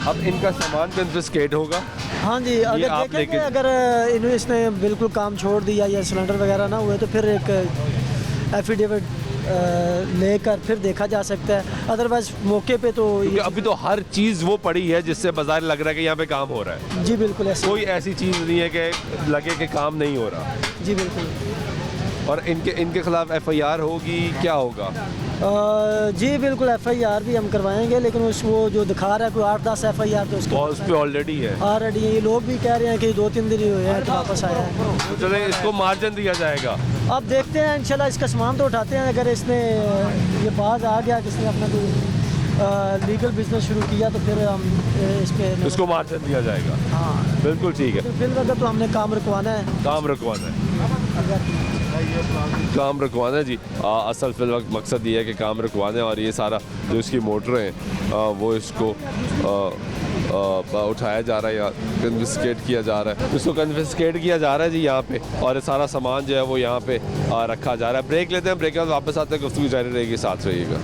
अब इनका सामान कन्फिस्केट होगा। हाँ जी, अगर देखेंगे अगर इसने बिल्कुल काम छोड़ दिया या सिलेंडर वगैरह ना हुए तो फिर एक एफिडेविट लेकर फिर देखा जा सकता है, अदरवाइज मौके पे तो अभी तो हर चीज़ वो पड़ी है जिससे बाजार लग रहा है कि यहाँ पे काम हो रहा है। जी बिल्कुल ऐसे कोई ऐसी चीज़ नहीं है कि लगे कि काम नहीं हो रहा। जी बिल्कुल। और इनके खिलाफ FIR होगी, क्या होगा? जी बिल्कुल FIR भी हम करवाएंगे, लेकिन वो जो दिखा रहा है कोई 8-10 FIR तो उस पर ऑलरेडी है। ऑलरेडी ये लोग भी कह रहे हैं कि 2-3 दिन ही हुए हैं तो वापस आया है। तो चले इसको मार्जिन दिया जाएगा। अब देखते हैं इंशाल्लाह, इसका सामान तो उठाते हैं। अगर इसने ये बाज आ गया किसने अपना कोई लीगल बिजनेस शुरू किया तो फिर हम इसको मार्जिन दिया जाएगा। हाँ बिल्कुल ठीक है। फिर तो हमने काम रुकवाना है, काम रुकवाना है जी। असल फिल वक्त मकसद ये है कि काम रुकवाना है और ये सारा जो इसकी मोटर हैं वो इसको उठाया जा रहा है या कन्फिस्केट किया जा रहा है। इसको कन्फिस्केट किया जा रहा है जी यहाँ पे, और सारा सामान जो है वो यहाँ पे रखा जा रहा है। ब्रेक लेते हैं, ब्रेक के बाद वापस आते हैं, गुफ्तगू जारी रहेगी, साथ रहिएगा।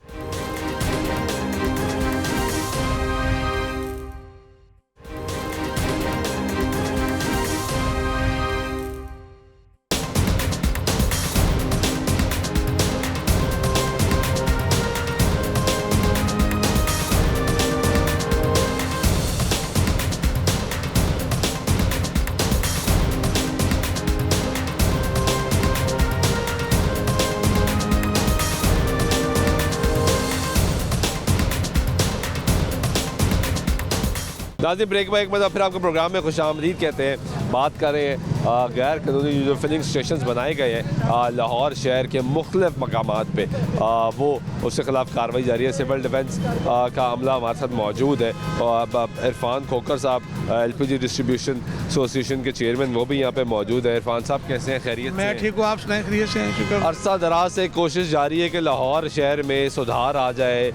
नाज़रीन, ब्रेक में एक बार फिर आपके प्रोग्राम में खुशामदीद कहते हैं। बात करें गैर कानूनी जो फिलिंग स्टेशन बनाए गए हैं लाहौर शहर के मुख्तलिफ मकामात पे, वो उसके खिलाफ कार्रवाई जारी है। सिविल डिफेंस का अमला हमारे साथ मौजूद है और इरफान खोकर साहब LPG डिस्ट्रीब्यूशन एसोसिएशन के चेयरमैन वो भी यहाँ पे मौजूद है। इरफान साहब कैसे हैं? खैरियत? मैं ठीक हूँ, आप सुनाएं? खैरियत से हैं, शुक्र। अरसा दराज से कोशिश जारी है कि लाहौर शहर में सुधार आ जाए,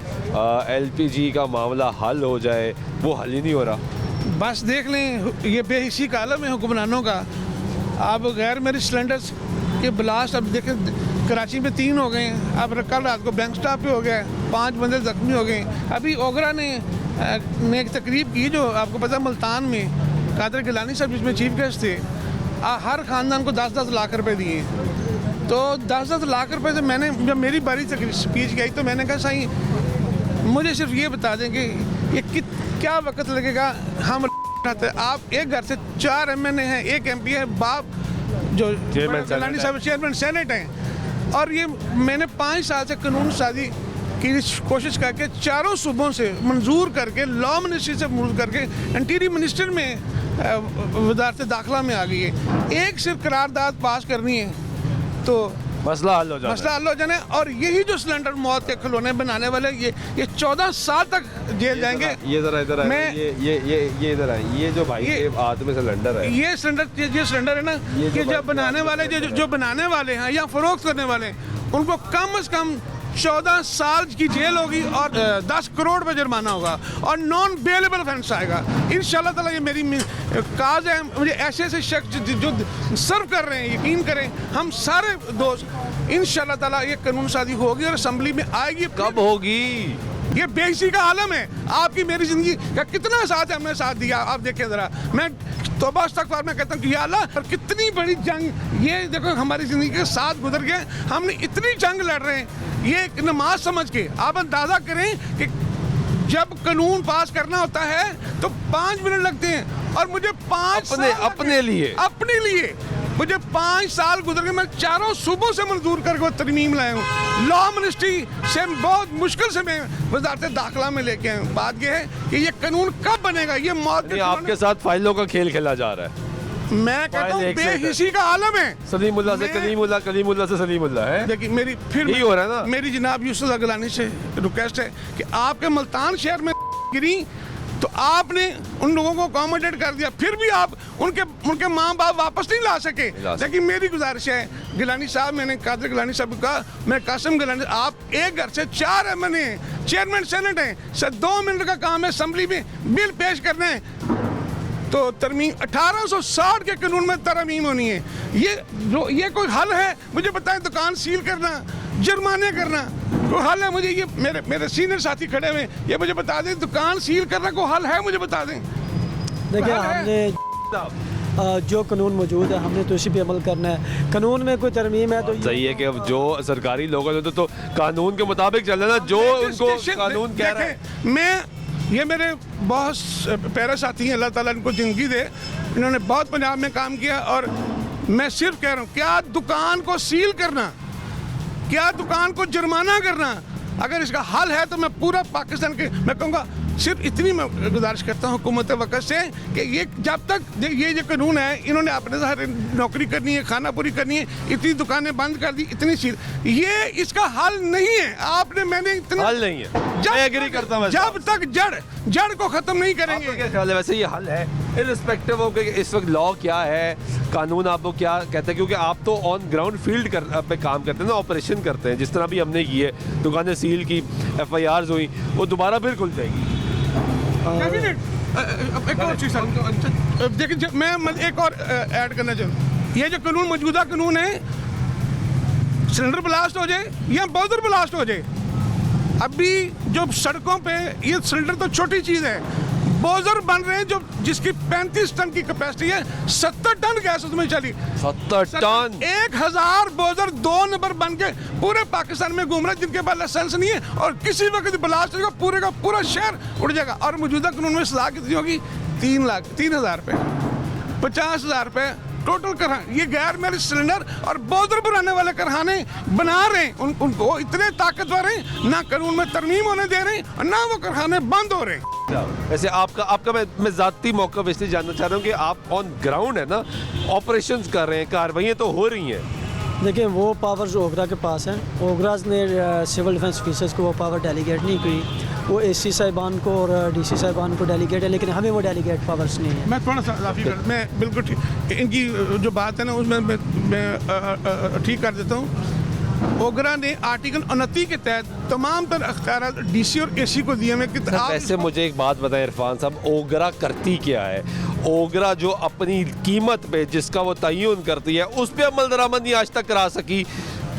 LPG का मामला हल हो जाए, वो हल ही नहीं हो रहा। बस देख लें, ये बेहिसी का आलम है हुक्मरानों का। अब गैर मेरिट सिलेंडर्स के ब्लास्ट अब देखें कराची में 3 हो गए हैं, अब कल रात को बैंक स्टॉप पे हो गया, 5 बंदे जख्मी हो गए। अभी ओगरा ने एक तकरीब की, जो आपको पता मुल्तान में कादर गिलानी साहब जिसमें चीफ गेस्ट थे, हर ख़ानदान को 10-10 लाख रुपए दिए। तो 10-10 लाख रुपए से मैंने, जब मेरी बारी स्पीच गई तो मैंने कहा सही मुझे सिर्फ ये बता दें कि ये क्या वक्त लगेगा हम आप एक घर से 4 MNA हैं, 1 MP है, बाप जो गिलानी साहब चेयरमैन सेनेट हैं, और ये मैंने 5 साल से कानून साजी की कोशिश करके 4 सूबों से मंजूर करके, लॉ मिनिस्ट्री से मंजूर करके इंटीरियर मिनिस्टर में वजारत दाखिला में आ गई है। एक सिर्फ करारदाद पास करनी है तो मसला हल हो जाए, मसला हल हो जाए। और यही जो सिलेंडर मौत के खिलौने बनाने वाले ये 14 साल तक जेल जाएंगे। ये जरा इधर आए, ये इधर आए, ये जो भाई के हाथ में सिलेंडर है, ये सिलेंडर है ना, ये जो बनाने वाले जो बनाने वाले हैं या फरोख्त करने वाले हैं, उनको कम से कम 14 साल की जेल होगी और 10 करोड़ रुपये जुर्माना होगा और नॉन बेलेबल ऑफेंस आएगा। इंशाल्लाह ताला ये मेरी काज है। मुझे ऐसे ऐसे शख्स जो सर्व कर रहे हैं, यकीन करें हम सारे दोस्त, इंशाल्लाह ताला ये कानून साजी होगी और असम्बली में आएगी। कब होगी? ये बेइज्जती का आलम है। आपकी मेरी जिंदगी का कितना साथ है, हमने साथ दिया। आप देखें ज़रा, मैं तौबा इस्तग़फ़ार में कहता हूँ कि या अल्लाह, और कितनी बड़ी जंग ये देखो हमारी ज़िंदगी के साथ गुजर गए। हमने इतनी जंग लड़ रहे हैं, ये एक नमाज समझ के। आप अंदाज़ा करें कि जब कानून पास करना होता है तो 5 मिनट लगते हैं और मुझे 5 अपने लिए मुझे 5 साल गुजर गए। मैं चारों सूबों से मंजूर करके तरमीम लाया हूँ। लॉ मिनिस्ट्री से बहुत मुश्किल से मैं वज़ारत दाखिला में लेके आया हूँ। बात यह है कि ये कानून कब बनेगा। ये मौत के आपके साथ फाइलों का खेल खेला जा रहा है। मैं कहता हूँ बेहिसी का आलम है। सलीमुल्लाह से कलीमुल्लाह, कलीमुल्लाह से सलीमुल्लाह है। देखिए मेरी फिर यही हो रहा है ना। मेरी जनाब यूसुफ गिलानी से रिक्वेस्ट है कि आपके मुल्तान शहर में गिरी तो आपने उन लोगों को अकोमोडेट कर दिया, फिर भी आप उनके माँ बाप वापस नहीं ला सके। लेकिन मेरी गुजारिश है गिलानी साहब, मैंने कादिर गिलानी साहब को कहा, मैं कासिम गिलानी, आप एक घर से 4 एमएनए चेयरमैन सेनेट हैं, सर 2 मिनट का काम है असेंबली में बिल पेश करना है तो तरमीम 1860 के कानून में तरमीम होनी है। ये कोई हल है? मुझे बताएं। दुकान सील करना, जुर्माने करना कोई हल है? मुझे ये मेरे सीनियर साथी खड़े हुए, ये मुझे बता दें, दुकान सील करना कोई हल है? मुझे बता दें। देखिए हमने जो कानून मौजूद है हमने तो इसी पे अमल करना है। कानून में कोई तरमीम है तो सही है कि अब जो सरकारी लोग हैं तो कानून के मुताबिक चलना ना, जो उनको कानून कह रहा है। ये मेरे बहुत प्यारे साथी हैं, अल्लाह ताला इनको ज़िंदगी दे। इन्होंने बहुत पंजाब में काम किया और मैं सिर्फ कह रहा हूँ, क्या दुकान को सील करना, क्या दुकान को जुर्माना करना, अगर इसका हल है तो मैं पूरा पाकिस्तान के, मैं कहूँगा सिर्फ इतनी मैं गुजारिश करता हूँ हुकूमत वक़्त से कि ये जब तक ये जो कानून है, इन्होंने अपने साथ नौकरी करनी है, खाना पूरी करनी है, इतनी दुकानें बंद कर दी, इतनी चीज, ये इसका हल नहीं है। आपने मैंने इतना हल नहीं है, मैं एग्री करता हूं। जब तक जड़ को खत्म नहीं करेंगे। क्या ख्याल है वैसे ये हल है इर्रिस्पेक्टिव ऑफ इस वक्त लॉ क्या है, कानून आपको क्या कहते हैं? क्योंकि आप तो ऑन ग्राउंड फील्ड पे काम करते हैं ना, ऑपरेशन करते हैं, जिस तरह भी हमने की है, दुकानें सील की, FIRs हुई, वो दोबारा फिर खुल जाएगी। एक और चीज़ देखिए, मैं एक और ऐड करना चाहूँ। ये जो कानून मौजूदा कानून है, सिलेंडर ब्लास्ट हो जाए या बॉर्डर ब्लास्ट हो जाए, अभी जो सड़कों पे ये सिलेंडर तो छोटी चीज़ है, बोजर बन रहे हैं जो जिसकी 35 टन की कैपेसिटी है, 70 टन गैस उसमें चली। 70 टन 1000 बोजर 2 नंबर बन के पूरे पाकिस्तान में घूम रहे हैं, जिनके पास लाइसेंस नहीं है, और किसी वक्त ब्लास्ट होगा पूरे का पूरा शहर उड़ जाएगा। और मौजूदा कानून में सजा कितनी होगी? 3,00,000 रुपये, 50,000 रुपये टोटल करहा। ये गैर मेरे सिलेंडर और बोजर बनाने वाले कारखाने बना रहे हैं, उनको इतने ताकतवर हैं, ना कानून में तरमीम होने दे रहे हैं और ना वो कारखाने बंद हो रहे हैं। वैसे आपका मैं ज़ाती मौका इसलिए जानना चाह रहा हूँ कि आप ऑन ग्राउंड है ना, ऑपरेशंस कर रहे हैं, कार्रवाइयाँ तो हो रही हैं। देखिए वो पावर्स ओगरा के पास हैं, ओगराज ने सिविल डिफेंस ऑफिसर्स को वो पावर डेलीगेट नहीं की, वो AC साहिबान को और DC साहिबान को डेलीगेट है, लेकिन हमें वो डेलीगेट पावर्स नहीं है। मैं थोड़ा सा मैं बिल्कुल ठीक, इनकी जो बात है ना उसमें मैं ठीक कर देता हूँ। ओगरा ने आर्टिकल 29 के तहत तमाम तर अख्तियार DC और AC को दिए हैं। वैसे मुझे एक बात बताएं इरफान साहब, ओगरा करती क्या है? ओगरा जो अपनी कीमत पे जिसका वो तयन करती है, उस पर अमल दरामद नहीं आज तक करा सकी,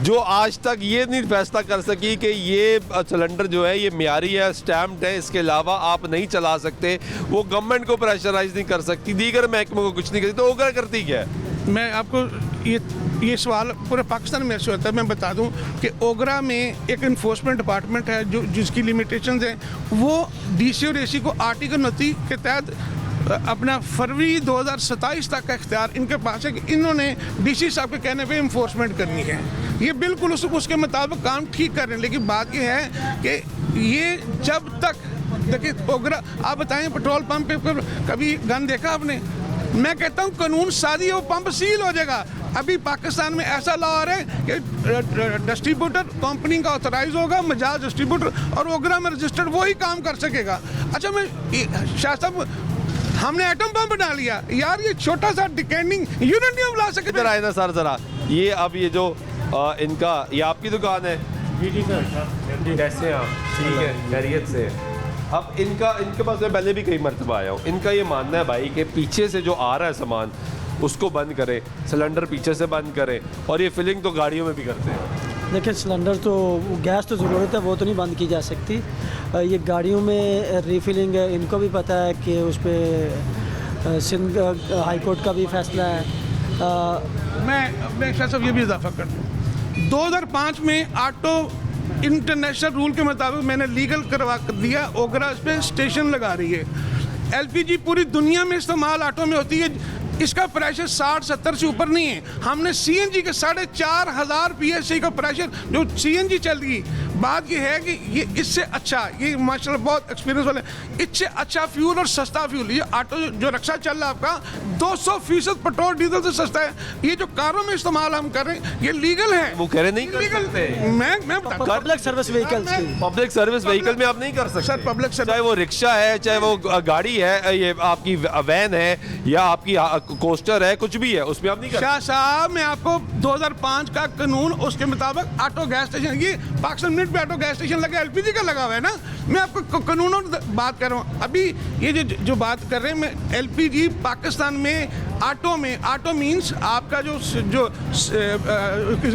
जो आज तक ये नहीं फैसला कर सकी कि ये सिलेंडर जो है ये मियारी है, स्टैम्प्ड है, इसके अलावा आप नहीं चला सकते, वो गवर्नमेंट को प्रेशराइज नहीं कर सकती, दीगर महकमों को कुछ नहीं करती, तो ओगरा करती क्या है? मैं आपको ये सवाल पूरे पाकिस्तान में ऐसे होता है। मैं बता दूं कि ओगरा में एक इन्फोर्समेंट डिपार्टमेंट है जो जिसकी लिमिटेशंस हैं, वो DC और AC को आर्टिकल 29 के तहत अपना फरवरी 2027 तक का इख्तियार इनके पास है कि इन्होंने DC साहब के कहने पे इन्फोर्समेंट करनी है। ये बिल्कुल उसके मुताबिक काम ठीक कर रहे हैं, लेकिन बात ये है कि ये जब तक देखिए ओगरा, आप बताएं पेट्रोल पंप पे कभी गन देखा आपने? मैं कहता हूँ कानून सादी है, वो पंप सील हो जाएगा। अभी पाकिस्तान में ऐसा लॉ आ रहा है कि डिस्ट्रीब्यूटर कंपनी का ऑथराइज होगा, मजाज डिस्ट्रीब्यूटर, और ओगरा में रजिस्टर्ड वही काम कर सकेगा। अच्छा, मैं शाह साहब, हमने एटम बम बना लिया यार, ये छोटा सा डिकेंडिंग यूनिट नहीं हम ला सकते। इधर आए ना सर जरा, ये अब ये जो इनका, ये आपकी दुकान है? जी सर। कैसे हैं आप? ठीक है, खैरियत से। अब इनके पास मैं पहले भी कई मरतबा आया हूँ। इनका ये मानना है भाई कि पीछे से जो आ रहा है सामान उसको बंद करें, सिलेंडर पीछे से बंद करें, और ये फिलिंग तो गाड़ियों में भी करते हैं। देखिए, सिलेंडर तो गैस तो ज़रूरत है, वो तो नहीं बंद की जा सकती। ये गाड़ियों में रीफिलिंग इनको भी पता है कि उस पर सिंध हाई कोर्ट का भी फैसला है। मैं शाह साहब ये भी इजाफा कर दूँ, 2005 में ऑटो इंटरनेशनल रूल के मुताबिक मैंने लीगल करवा दिया, ओगरा इस पर स्टेशन लगा रही है। LPG पूरी दुनिया में इस्तेमाल ऑटो में होती है, इसका प्रेशर 60-70 से ऊपर नहीं है। हमने CNG के 4500 PSI का प्रेशर जो CNG चल रही, बात ये है कि ये इससे अच्छा, ये माशाल्लाह बहुत एक्सपीरियंस वाले, इससे अच्छा फ्यूल और सस्ता फ्यूल, ये ऑटो जो रक्षा चल रहा है आपका 200% पेट्रोल डीजल से सस्ता है। ये जो कारों में इस्तेमाल हम कर रहे हैं ये लीगल है। वो कह रहे नहीं कर सकते। मैं public service vehicle, public service vehicle में आप नहीं कर सकते सर। पब्लिक चाहे वो रिक्शा है, चाहे वो गाड़ी है, ये आपकी वैन है या आपकी कोस्टर है, कुछ भी है, उसमें आप नहीं कर। शाह साहब, मैं आपको 2005 का कानून, उसके मुताबिक ऑटो गैस स्टेशन, ये पाकिस्तान मिनट पे ऑटो गैस स्टेशन लगा, LPG का लगा हुआ है ना। मैं आपको कानूनों बात कर रहा हूँ। अभी ये जो बात कर रहे हैं, मैं LPG पाकिस्तान में ऑटो मीन्स आपका जो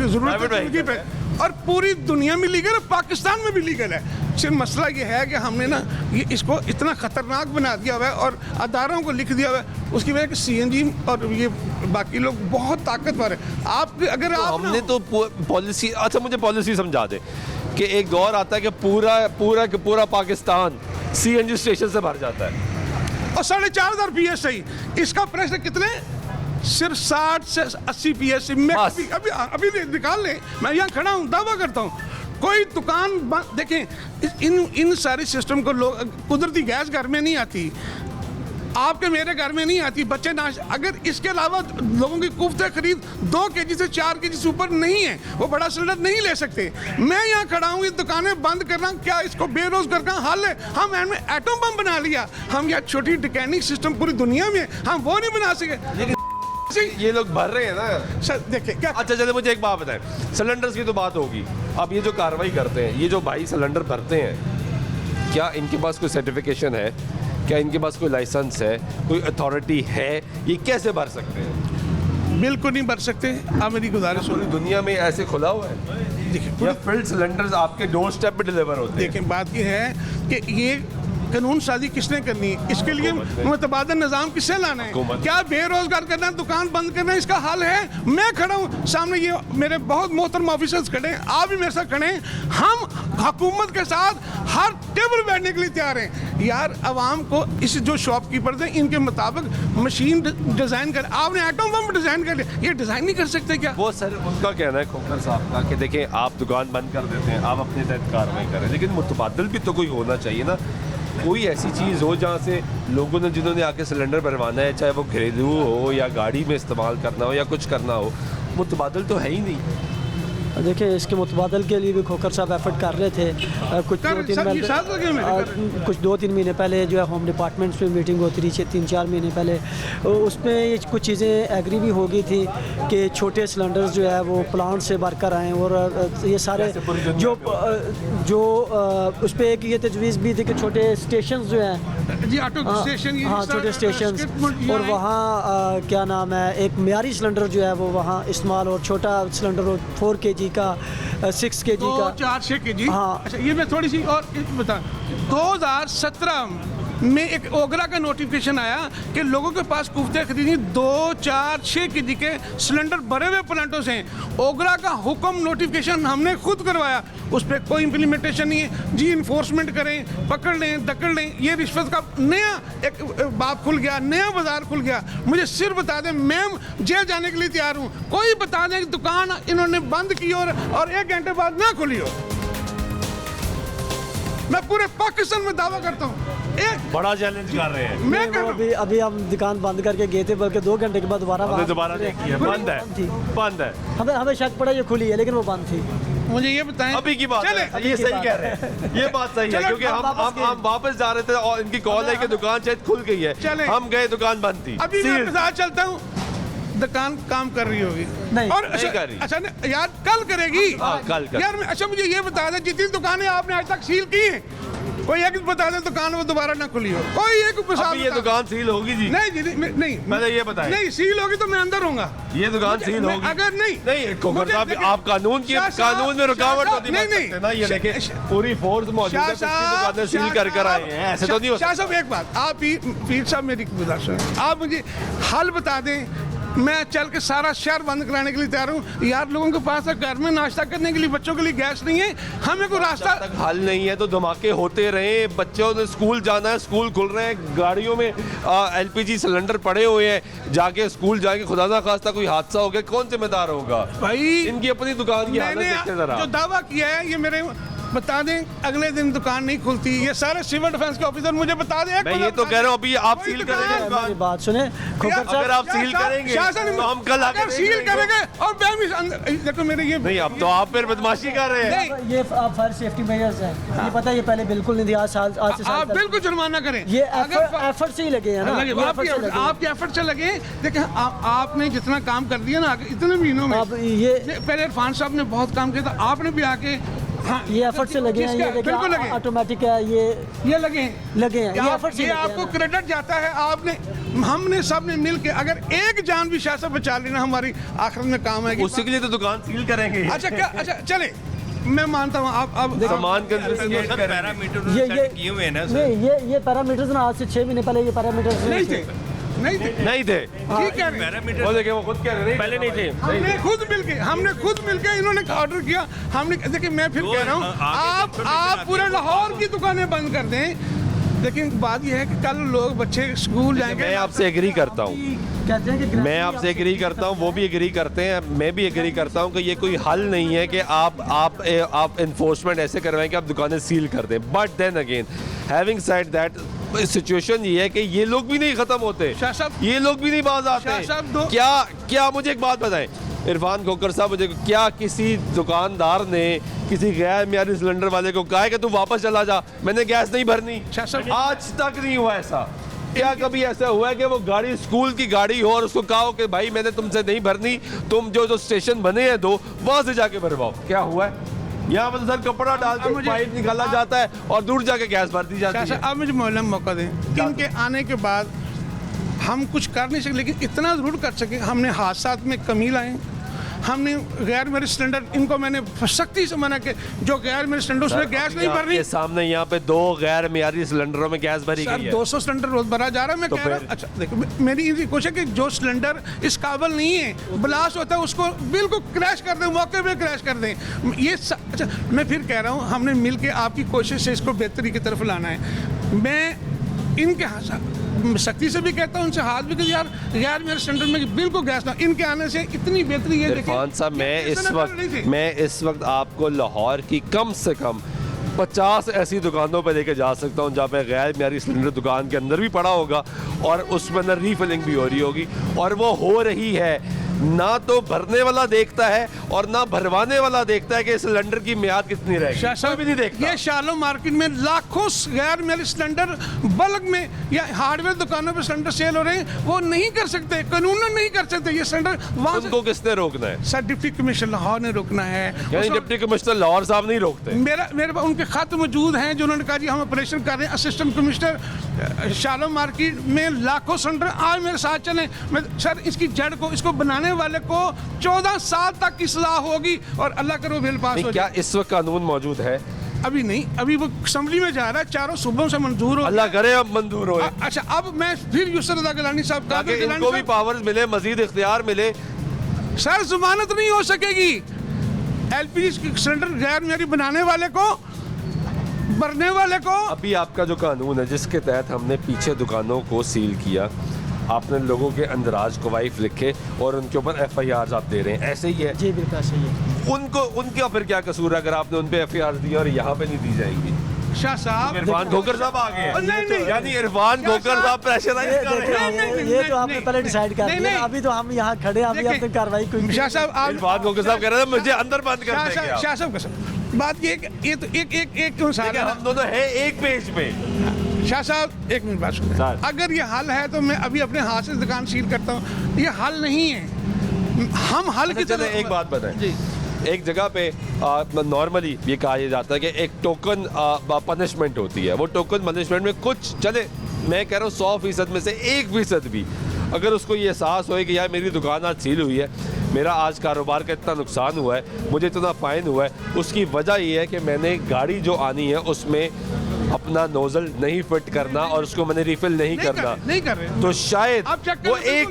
जरूरत है, और पूरी दुनिया में लीगल है, पाकिस्तान में भी लीगल है। सिर्फ मसला ये है कि हमने ना ये इसको इतना ख़तरनाक बना दिया हुआ है और अदारों को लिख दिया हुआ है, उसकी वजह से CNG और ये बाकी लोग बहुत ताकतवर है। आप अगर तो आप हमने तो पॉलिसी, अच्छा मुझे पॉलिसी समझा दे कि एक दौर आता है कि पूरा पाकिस्तान CNG स्टेशन से भर जाता है, और 4500 PSI, इसका प्रेशर कितने, सिर्फ 60 से 80 PSI में। अभी निकाल लें, मैं यहाँ खड़ा हूँ, दावा करता हूँ कोई दुकान देखें, इन सारे सिस्टम को लोग, कुदरती गैस घर में नहीं आती, आपके मेरे घर में नहीं आती, बच्चे नाश, अगर इसके अलावा लोगों की कुफ्ते खरीद 2 kg से 4 kg से ऊपर नहीं है, वो बड़ा सिलेंडर नहीं ले सकते। मैं यहाँ खड़ा हूँ, ये दुकानें बंद करना क्या इसको बेरोजगार का हल है? हम एटम बम बना लिया, हम यहाँ छोटी डिकैनिक सिस्टम पूरी दुनिया में हम वो नहीं बना सके। ये लोग भर रहे हैं ना सर। देखिए क्या, अच्छा चले मुझे एक बात बताएं, सिलेंडर्स की तो बात होगी, अब ये जो कार्रवाई करते हैं, ये जो भाई सिलेंडर भरते हैं, क्या इनके पास कोई सर्टिफिकेशन है, क्या इनके पास कोई लाइसेंस है, कोई अथॉरिटी है, ये कैसे भर सकते हैं? बिल्कुल नहीं भर सकते। आप मेरी गुजारिश हो, दुनिया में ऐसे खुला हुआ है, देखिए या फिल्ड सिलेंडर्स आपके डोर स्टेप पे डिलीवर होते हैं। देखिए बात ये है कि ये कानून साजी किसने करनी है, इसके लिए मुतबादल निज़ाम किससे लाना है, क्या बेरोजगार करना है, दुकान बंद करना है, इसका हल है? मैं खड़ा हूँ सामने, ये मेरे बहुत मोहतरम ऑफिसर्स खड़े हैं, आप भी मेरे साथ खड़े हैं, हम हुकूमत के साथ हर टेबल बैठने के लिए तैयार हैं। यार आवाम को इस जो शॉपकीपर्स हैं इनके मुताबिक मशीन डिज़ाइन कर, आपने एटम बम डिज़ाइन कर लिया, ये डिज़ाइन नहीं कर सकते क्या? वो सर उनका कहना है खोखर साहब का कि देखें आप दुकान बंद कर देते हैं, आप अपने तहत कार्रवाई करें, लेकिन मुतबादल भी तो कोई होना चाहिए ना, कोई ऐसी चीज़ हो जहाँ से लोगों ने, जिन्होंने आके सिलेंडर भरवाना है, चाहे वो घरेलू हो या गाड़ी में इस्तेमाल करना हो या कुछ करना हो, मुतबादल तो है ही नहीं। देखिए, इसके मुतबादल के लिए भी खोखर साहब एफर्ट कर रहे थे। कुछ 2-3 महीने पहले जो है होम डिपार्टमेंट्स में मीटिंग होती रही, 3-4 महीने पहले, उसमें कुछ चीज़ें एग्री भी हो गई थी कि छोटे सिलेंडर्स जो है वो प्लांट से भर कर आएँ, और ये सारे जो उस पर एक ये तजवीज़ भी थी कि छोटे स्टेशन जो हैं जी, ऑटो स्टेशन, हाँ छोटे स्टेशन, और वहाँ क्या नाम है, एक मियारी सिलेंडर जो है वो वहाँ इस्तेमाल, और छोटा सिलेंडर हो 4 kg का, 6 kg का, 4-6 kg। हाँ। अच्छा, ये मैं थोड़ी सी और बता, 2017 में एक ओगरा का नोटिफिकेशन आया कि लोगों के पास कुफ्ते खरीदी 2-4-6 kg के सिलेंडर भरे हुए प्लांटों से। ओगरा का हुक्म नोटिफिकेशन हमने खुद करवाया, उस पर कोई इम्प्लीमेंटेशन नहीं है जी। इन्फोर्समेंट करें, पकड़ लें, दकड़ लें, ये रिश्वत का नया एक बाप खुल गया, नया बाजार खुल गया। मुझे सिर्फ बता दें, मैं जेल जाने के लिए तैयार हूँ, कोई बता दें कि दुकान इन्होंने बंद की और 1 घंटे बाद ना खुली हो, मैं पूरे पाकिस्तान में दावा करता हूँ। एक बड़ा चैलेंज कर रहे हैं। मैं कर रहा हूं। अभी हम दुकान बंद करके गए थे, बल्कि 2 घंटे के बाद दोबारा देखी है, बंद है। हमें शक पड़ा ये खुली है, लेकिन वो बंद थी। मुझे ये बताएं, अभी की बात है, ये सही कह रहे हैं, ये बात सही है, क्योंकि हम वापस जा रहे थे और इनकी कॉल है कि दुकान शायद खुल गई है, हम गए दुकान बंद थी। अभी मैं आपके साथ चलता हूँ, दुकान काम कर रही होगी नहीं, और नहीं कर रही। अच्छा यार कल करेगी। कल यार अच्छा मुझे ये बता दें, जितनी दुकानें आपने आज तक सील की हैं, कोई एक बता दें दुकान वो दोबारा ना खुली हो, कोई एक अभी ये दुकान सील होगी जी? नहीं जी, नहीं मैंने ये बताया नहीं, सील होगी तो मैं अंदर होऊंगा। ये दुकान सील होगी अगर नहीं खोखर साहब, आप कानून में रुकावट होती नहीं ना, ये देखिए पूरी फोर्स मौजूद है, दुकानें सील कर आए हैं, ऐसे तो नहीं हो शाह साहब एक बात, आप पीर साहब मेरी गुजारिश है, आप मुझे हल बता दें, मैं चल के सारा शहर बंद कराने के लिए तैयार हूँ। यार लोगों के पास घर में नाश्ता करने के लिए, बच्चों के लिए गैस नहीं है, हमें कोई रास्ता तक हल नहीं है तो धमाके होते रहे, बच्चों ने स्कूल जाना है, स्कूल खुल रहे हैं, गाड़ियों में LPG सिलेंडर पड़े हुए हैं, जाके स्कूल जाके खुदा ना खास्ता कोई हादसा हो गया, कौन जिम्मेदार होगा भाई? इनकी अपनी दुकान की हालत देखते जरा। जो दावा किया है ये मेरे बता दें, अगले दिन दुकान नहीं खुलती, ये सारे सिविल डिफेंस के ऑफिसर मुझे बता दें। मैं ये तो कह रहा हूँ, अभी आप सील करेंगे दुकान, बात सुने, अगर आप सील करेंगे तो हम कल आकर सील करेंगे और देखो मेरे ये नहीं, अब तो आप फिर बदमाशी कर रहे हैं। ये फायर सेफ्टी मेजर्स हैं, ये पता है, ये पहले बिल्कुल नहीं दिया, आज से साल आप बिल्कुल जुर्माना करें, ये एफर्ट से ही लगे हैं ना, आपके एफर्ट से लगे। देखिए आपने जितना काम कर दिया ना इतने महीनों में, अब ये पहले इरफान साहब ने बहुत काम किया था, आपने भी आके ये एफर्ट से लगे हैं, ये बिल्कुल लगे, ऑटोमेटिक है, ये लगे हैं, ये एफर्ट से आपको क्रेडिट जाता है। आपने हमने सब ने मिल के अगर एक जान भी शायद बचा लेना, हमारी आखिरत में काम आएगी। उसी के लिए तो दुकान सील करेंगे। अच्छा चले, मैं मानता हूँ आप सामान ये पैरामीटर्स ना आज से 6 महीने पहले ये पैरामीटर्स नहीं थे। ठीक है, वो देखिए वो खुद कह रहे पहले नहीं थे। हमने खुद मिलके इन्होंने ऑर्डर किया, हमने देखिए मैं फिर कह रहा हूँ, आप पूरे लाहौर की दुकानें बंद कर दें, लेकिन बात यह है कि कल लोग बच्चे स्कूल जाएंगे। मैं आपसे एग्री करता हूँ, मैं आपसे एग्री करता हूँ, वो भी एग्री करते हैं, मैं भी एग्री करता हूँ कि ये कोई हल नहीं है कि आप इन्फोर्समेंट ऐसे करवाएं कि आप दुकानें सील कर दें। But then again having said that, situation ये है कि ये लोग भी नहीं खत्म होते, ये लोग भी नहीं बाज आते। क्या मुझे एक बात बताएं इरफान खोखर साहब, मुझे क्या किसी दुकानदार ने किसी गैर मियारी सिलेंडर वाले को कहा है कि तू वापस चला जा, मैंने गैस नहीं भरनी? आज तक नहीं हुआ ऐसा। क्या कभी ऐसा हुआ है कि वो गाड़ी स्कूल की गाड़ी हो और उसको कहा हो कि भाई मैंने तुमसे नहीं भरनी, तुम जो स्टेशन बने हैं दो वहां से जाके भरवाओ? क्या हुआ है? यहाँ पर सर कपड़ा डाल के पाइप निकाला जाता है और दूर जाके गैस भर दी जाती है। अब मुझे मोहल्ला में मौका दें, इनके आने के बाद हम कुछ कर नहीं सके, लेकिन इतना जरूर कर सके, हमने हादसात में कमी लाए, हमने गैर मेरे सिलेंडर, इनको मैंने सख्ती से मना कि जो गैर मेरे सिलेंडर उसमें गैस नहीं भरनी। ये सामने यहाँ पे 2 गैर मियारी सिलेंडरों में गैस भरी गई है। 200 सिलेंडर रोज भरा जा रहा है। मैं कह रहा हूँ, अच्छा देखो मेरी इनकी कोशिश है कि जो सिलेंडर इस काबिल नहीं है, ब्लास्ट होता है उसको बिल्कुल क्रैश कर दें, मौके पे क्रैश कर दें। ये अच्छा मैं फिर कह रहा हूँ, हमने मिल के आपकी कोशिश से इसको बेहतरी की तरफ लाना है। मैं इनके सख्ती से भी कहता हूँ, उनसे हाथ भी कि यार मेरे सिलेंडर में बिल्कुल गैस ना, इनके आने से इतनी बेहतरी है। इरफान साहब, मैं इस वक्त आपको लाहौर की कम से कम 50 ऐसी दुकानों पे लेके जा सकता हूँ जहाँ पे गैर मियारी सिलेंडर दुकान के अंदर भी पड़ा होगा और उसमें अंदर रीफिलिंग भी हो रही होगी, और वो हो रही है। ना तो भरने वाला देखता है और ना भरवाने वाला देखता है कि सिलेंडर की मियाद कितनी रहेगी, कोई भी नहीं देखता। ये शालो मार्केट में लाखों गैर मियारी सिलेंडर बल्क में या हार्डवेयर दुकानों पे सिलेंडर सेल हो रहे हैं, वो नहीं कर सकते, कानूनन नहीं कर सकते ये सिलेंडर। वहाँ उनको किसने रोकना है? सर डिप्टी कमिश्नर लाहौर ने रोकना है। यानी डिप्टी कमिश्नर लाहौर साहब नहीं रोकते? मेरे पास उनके खत मौजूद हैं जो उन्होंने कहा जी हम ऑपरेशन कर रहे हैं। असिस्टेंट कमिश्नर शालो मार्केट में लाखों सिलेंडर आज मेरे साथ चले। मैं सर इसकी जड़ को, इसको बनाने वाले को 14 साल तक की सलाह होगी और अल्लाह करो बिल पास हो जाए। क्या इस वक्त कानून मौजूद है? अभी नहीं, अभी वो असेंबली में जा रहा है, चारों सूबों से मंजूर हो। अल्लाह करे अब मंजूर हो। अच्छा अब मैं फिर यूसुफ रज़ा गिलानी साहब का इनको भी पावर्स मिले, मजीद इख्तियार मिले। सर जमानत नहीं हो सकेगी LPG सिलेंडर गैर मियारी बनाने वाले को, भरने वाले को। अभी आपका जो कानून है जिसके तहत हमने पीछे दुकानों को सील किया, आपने लोगों के अंदराज कवाइफ लिखे और उनके ऊपर FIR आप दे रहे हैं, ऐसे ही है? जी बिल्कुल सही है। उनका फिर क्या कसूर है अगर आपने उन पे FIR दी और यहाँ पे नहीं दी जाएंगी? शाह साहब इरफान खोकर साहब आ गए हैं। नहीं, नहीं। यानी इरफान खोकर साहब प्रेशराइज कर रहे हैं। ये तो आपने पहले डिसाइड कर लिया, अभी तो हम यहाँ खड़े हैं, अभी देखिए, अपनी कार्रवाई कोई शाह साहब आप इरफान खोकर साहब कह रहे थे मुझे अंदर बंद कर देंगे आप। शाह साहब कसम बात ये तो एक इंसान लेकिन हम दोनों हैं एक पेज पे। शाह साहब एक मिनट बात सुनिए, सर। अगर ये हल है तो मैं अभी अपने हाथ से दुकान सील करता हूँ, ये हल नहीं है। हम हल की चले तरफ एक बात बताएं, एक जगह पे नॉर्मली ये कहा जाता है कि एक टोकन पनिशमेंट होती है। वो टोकन पनिशमेंट में कुछ चले, मैं कह रहा हूँ 100% में से 1% भी अगर उसको ये एहसास होए कि यार मेरी दुकान आज सील हुई है, मेरा आज कारोबार का इतना नुकसान हुआ है, मुझे इतना फाइन हुआ है, उसकी वजह ये है कि मैंने गाड़ी जो आनी है उसमें अपना नोजल नहीं फिट करना और उसको मैंने रिफिल नहीं करना, नहीं कर रहे तो शायद आप चेक वो करें,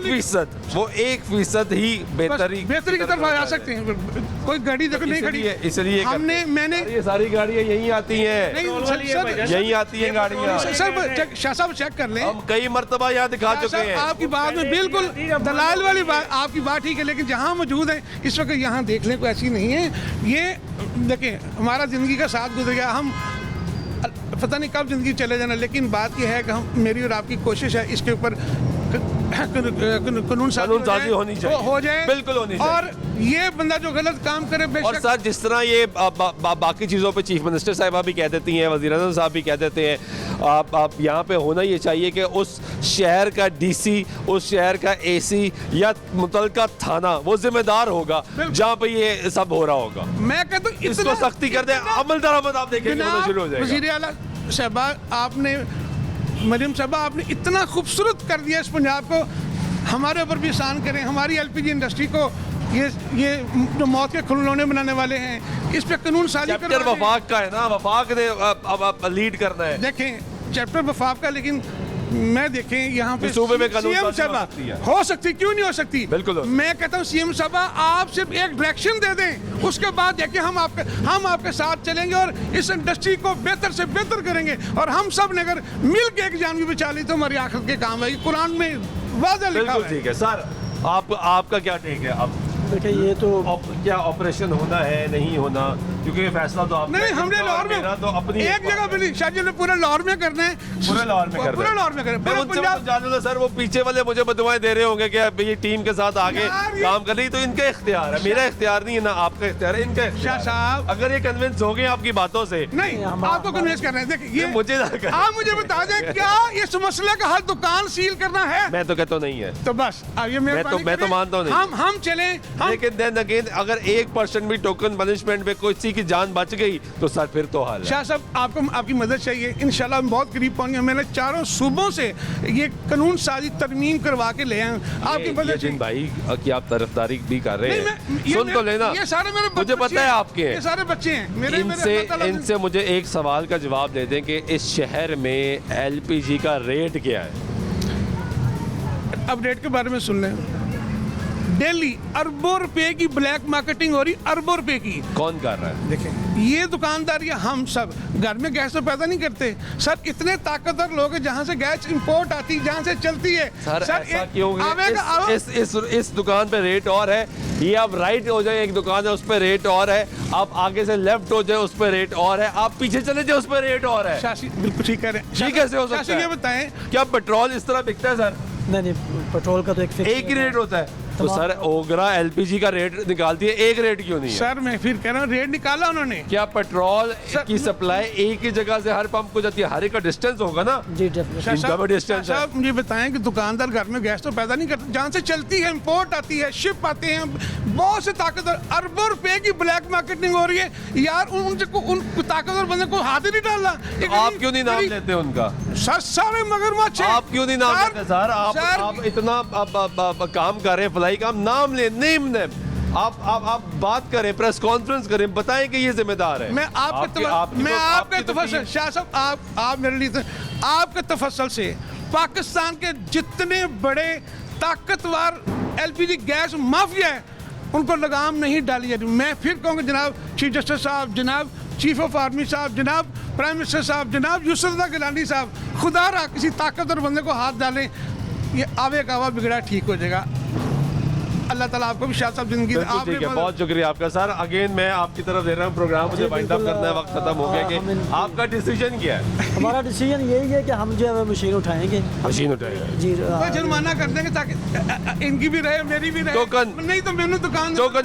1% ही बेहतरी की तरफ आ सकते हैं। कोई गाड़ी देखो नहीं खड़ी है, इसलिए मैंने ये सारी गाड़ियाँ यहीं आती हैं, यहीं आती हैं गाड़ियाँ। सर शाह साहब चेक कर लें, हम कई मरतबा यहाँ दिखा चुके हैं। आपकी बात में बिल्कुल दलाल वाली बात, आपकी बात ठीक है, लेकिन जहाँ मौजूद है इस वक्त यहाँ देखने को ऐसी नहीं है। ये देखें हमारा ज़िंदगी का साथ गुजर गया, हम पता नहीं कब ज़िंदगी चले जाना, लेकिन बात यह है कि हम मेरी और आपकी कोशिश है इसके ऊपर कानून साजी होनी चाहिए, हो जाए, बिल्कुल होनी चाहिए। और ये बंदा जो गलत काम करे और सर जिस तरह ये बाकी चीज़ों पे चीफ मिनिस्टर साहिबा भी कह देती हैं, वज़ीर आज़म साहब भी कह देते हैं, आप यहाँ पे होना ये चाहिए कि उस शहर का डीसी, उस शहर का एसी या मुतलका थाना वो जिम्मेदार होगा जहाँ पे ये सब हो रहा होगा। मैं कहता हूँ इसको सख्ती कर दें, अमल दरामद आप देखेंगे शुरू हो जाएगा। वज़ीर आला साहबा आपने, मरियम साहबा आपने इतना खूबसूरत कर दिया इस पंजाब को, हमारे ऊपर भी एहसान करें, हमारी एलपीजी इंडस्ट्री को ये जो मौत के खिलौने बनाने वाले हैं इस पे कानून साजी चैप्टर वफाक का है ना, वफाक ने अब लीड करना है। देखें चैप्टर वफाक का, लेकिन मैं देखें यहाँ पे सूबे में कानून सीएम साहबा हो सकती, क्यों नहीं हो सकती? बिल्कुल मैं कहता हूँ सीएम साहबा आप सिर्फ एक डायरेक्शन दे दें, उसके बाद देखिए हम आपके साथ चलेंगे और इस इंडस्ट्री को बेहतर से बेहतर करेंगे, और हम सब ने अगर मिल के एक जान भी बचा ली तो हमारी आखिरत के काम है। कुरान में वाज़ेह लिखा है। ठीक है सर, आपका क्या टेक है? अब देखिए ये तो क्या ऑपरेशन होना है नहीं होना, क्योंकि ये फैसला तो आप नहीं, हमने लाहौर में तो अपनी एक जगह पे नहीं, शायद ने पूरे लाहौर में करना है, पूरे लाहौर में करना है, पूरे लाहौर में करना है। पंजाब जाने दो सर, वो पीछे वाले मुझे बदुआएं दे रहे होंगे कि ये टीम के साथ आगे काम कर रही, तो इनका इख्तियार है, मेरा इख्तियार नहीं है ना आपका इख्तियार है, इनका इख्तियार। साहब अगर ये कन्विंस हो गए आपकी बातों से, नहीं आपको कन्विंस करना है, देखिए ये मुझे आप मुझे बता दें क्या इस मसले का हल दुकान सील करना है? मैं तो कहता हूँ नहीं है, तो बस ये मैं तो मानता हूँ नहीं। हम चले, लेकिन देन अगेन अगर 1% भी टोकन पनिशमेंट पे किसी की जान बच गई तो सर फिर तो हाल है। शाह साहब आपको आपकी मदद चाहिए, इंशाल्लाह हम बहुत करीब पहुंचे। मैंने चारों सूबों से ये कानून साजी तरमीम करवा के ले आए, आपकी मदद चाहिए भाई कि आप तरफदारी भी कर रहे हैं, ये सुन तो लेना, ये सारे मेरे मुझे पता है आपके हैं, ये सारे बच्चे हैं। इनसे मुझे एक सवाल का जवाब दे दें कि इस शहर में एलपीजी का रेट क्या है? अब रेट के बारे में सुन लें, डेली अरबों रुपए की ब्लैक मार्केटिंग हो रही, अरबों रुपए की। कौन कर रहा है? देखें ये दुकानदार या हम सब घर में गैस तो पैदा नहीं करते सर, इतने ताकतवर लोग हैं जहाँ से गैस इंपोर्ट आती, जहाँ से चलती है। सर ऐसा क्यों है? इस दुकान पे रेट और है, ये आप राइट हो जाए एक दुकान है उस पर रेट और है, आप आगे से लेफ्ट हो जाए उस पर रेट और है, आप पीछे चले जाए उस पर रेट और है। शासी बिल्कुल ठीक कह रहे हैं। ठीक कैसे हो सकता है? ये बताएं क्या पेट्रोल इस तरह बिकता है सर? नहीं, पेट्रोल का तो एक ही रेट होता है, तो सर ओगरा एलपीजी का रेट निकालती है, एक रेट क्यों नहीं है? सर मैं फिर कह रहा हूँ रेट निकाला उन्होंने। क्या पेट्रोल की सप्लाई एक ही जगह से हर पंप को जाती है? हर एक का डिस्टेंस होगा ना? जी डिस्टेंस है। मुझे बताएं कि दुकानदार घर में गैस तो पैदा नहीं करते, जहाँ से चलती है इंपोर्ट आती है, शिप आते हैं, बहुत से ताकतवर अरबों रुपए की ब्लैक मार्केटिंग हो रही है यार, उन ताकतवर बंदे को हाथ ही नहीं डालना। आप क्यों नहीं नाम लेते उनका? सर सारे मगरमच्छ, आप क्यों नहीं नाम लेते सर? आप इतना काम कर रहे हैं फलाई का, नाम ले, नेम आप बात करें, प्रेस कॉन्फ्रेंस करें, बताएं कि ये जिम्मेदार है। मैं आपके तफस्सल शाह साहब, आप मेरे लिए आपके तफस्सल से पाकिस्तान के जितने बड़े ताकतवर एलपीजी गैस माफिया है उनको लगाम नहीं डाली जाती। मैं फिर कहूँगा जनाब चीफ जस्टिस साहब, जनाब चीफ ऑफ आर्मी साहब, जनाब प्राइम मिनिस्टर साहब, जनाब यूसुफ गिलानी साहब, खुदा रहा किसी ताकतवर बंदे को हाथ डालें, ये आवे का आवा बिगड़ा ठीक हो जाएगा। अल्लाह ताला आपको भी शाद साहब जिंदगी बिल्कुल ठीक है, बहुत शुक्रिया आपका सर। अगेन मैं आपकी तरफ दे रहा हूँ, प्रोग्राम मुझे वाइंड अप करना है, वक्त खत्म हो गया कि आपका डिसीजन क्या है? हमारा डिसीजन यही है कि हम जो है मशीन उठाएंगे, मशीन उठाएंगे जी। जुर्माना कर देंगे ताकि इनकी भी रहे मेरी भी रहे। टोकन नहीं तो मैंने दुकान टोकन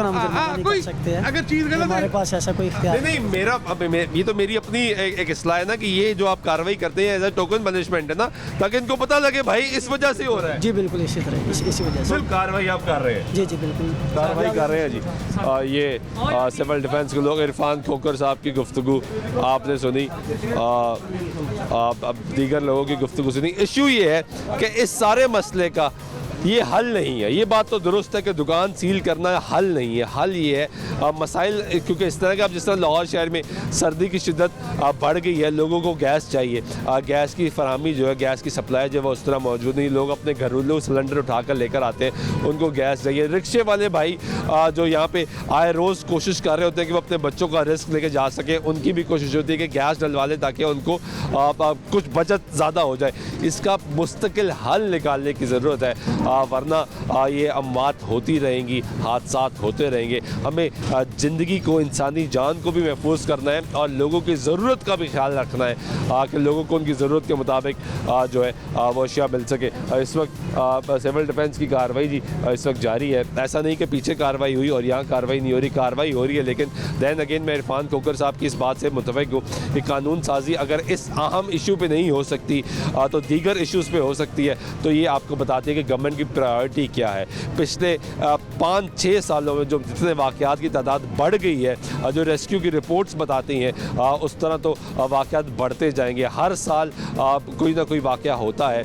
हम नहीं कर सकते हैं, अगर चीज गलत हमारे पास ऐसा कोई इख्तियार नहीं। मेरा ये तो मेरी अपनी एक इस्लाह है ना कि ये जो आप कार्रवाई करते हैं एज ए टोकन पनिशमेंट है ना, ताकि इनको पता लगे भाई इस वजह से हो रहा है। जी बिल्कुल, इसी तरह इसी वजह से सिर्फ कार्रवाई आप कर रहे हैं? जी जी बिल्कुल कार्रवाई कर रहे हैं जी। ये सिविल डिफेंस के लोग, इरफान खोकर साहब की गुफ्तगू आपने सुनी, अब दीगर लोगों की गुफ्तगू सुनी। इशू ये है कि इस सारे मसले का ये हल नहीं है। ये बात तो दुरुस्त है कि दुकान सील करना हल नहीं है। हल ये है मसाइल, क्योंकि इस तरह के अब जिस तरह लाहौर शहर में सर्दी की शिद्दत बढ़ गई है, लोगों को गैस चाहिए, गैस की फराहमी जो है, गैस की सप्लाई जो है वो उस तरह मौजूद नहीं। लोग अपने घरेलू सिलेंडर उठा कर लेकर आते हैं, उनको गैस चाहिए। रिक्शे वाले भाई जो यहाँ पे आए रोज़ कोशिश कर रहे होते हैं कि वो अपने बच्चों का रिस्क लेके जा सके, उनकी भी कोशिश होती है कि गैस डलवा लें ताकि उनको कुछ बचत ज़्यादा हो जाए। इसका मुस्तकिल हल निकालने की ज़रूरत है, वरना ये अमवात होती रहेंगी, हादसात होते रहेंगे। हमें ज़िंदगी को, इंसानी जान को भी महफूज करना है और लोगों की ज़रूरत का भी ख्याल रखना है कि लोगों को उनकी ज़रूरत के मुताबिक जो है वो अशिया मिल सके। इस वक्त सिविल डिफेंस की कार्रवाई जी इस वक्त जारी है। ऐसा नहीं कि पीछे कार्रवाई हुई और यहाँ कार्रवाई नहीं हो रही, कार्रवाई हो रही है। लेकिन दैन अगेन मैं इरफान खोकर साहब की इस बात से मुतफिक हूँ कि कानून साजी अगर इस अहम इशू पे नहीं हो सकती तो दीगर इशूज़ पे हो सकती है। तो ये आपको बताती है कि गवर्नमेंट की प्रायोरिटी क्या है। पिछले 5-6 सालों में जो जितने वाक़यात की तादाद बढ़ गई है, जो रेस्क्यू की रिपोर्ट्स बताती हैं, उस तरह तो वाक़यात बढ़ते जाएंगे। हर साल कोई ना कोई वाक़या होता है,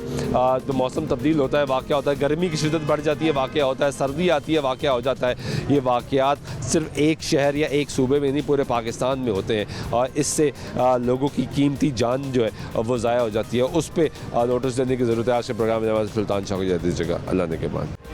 तो मौसम तब्दील होता है, वाक़या होता है, गर्मी की शिद्दत बढ़ जाती है, वाक़या होता है, सर्दी आती है, वाक़या हो जाता है। ये वाक़यात सिर्फ एक शहर या एक सूबे में नहीं, पूरे पाकिस्तान में होते हैं और इससे लोगों की कीमती जान जो है वो ज़ाया हो जाती है। उस पर नोटिस देने की ज़रूरत है। आज के प्रोग्राम में सुल्तान शाह को दीजिएगा। अल्लाह ने के बाद।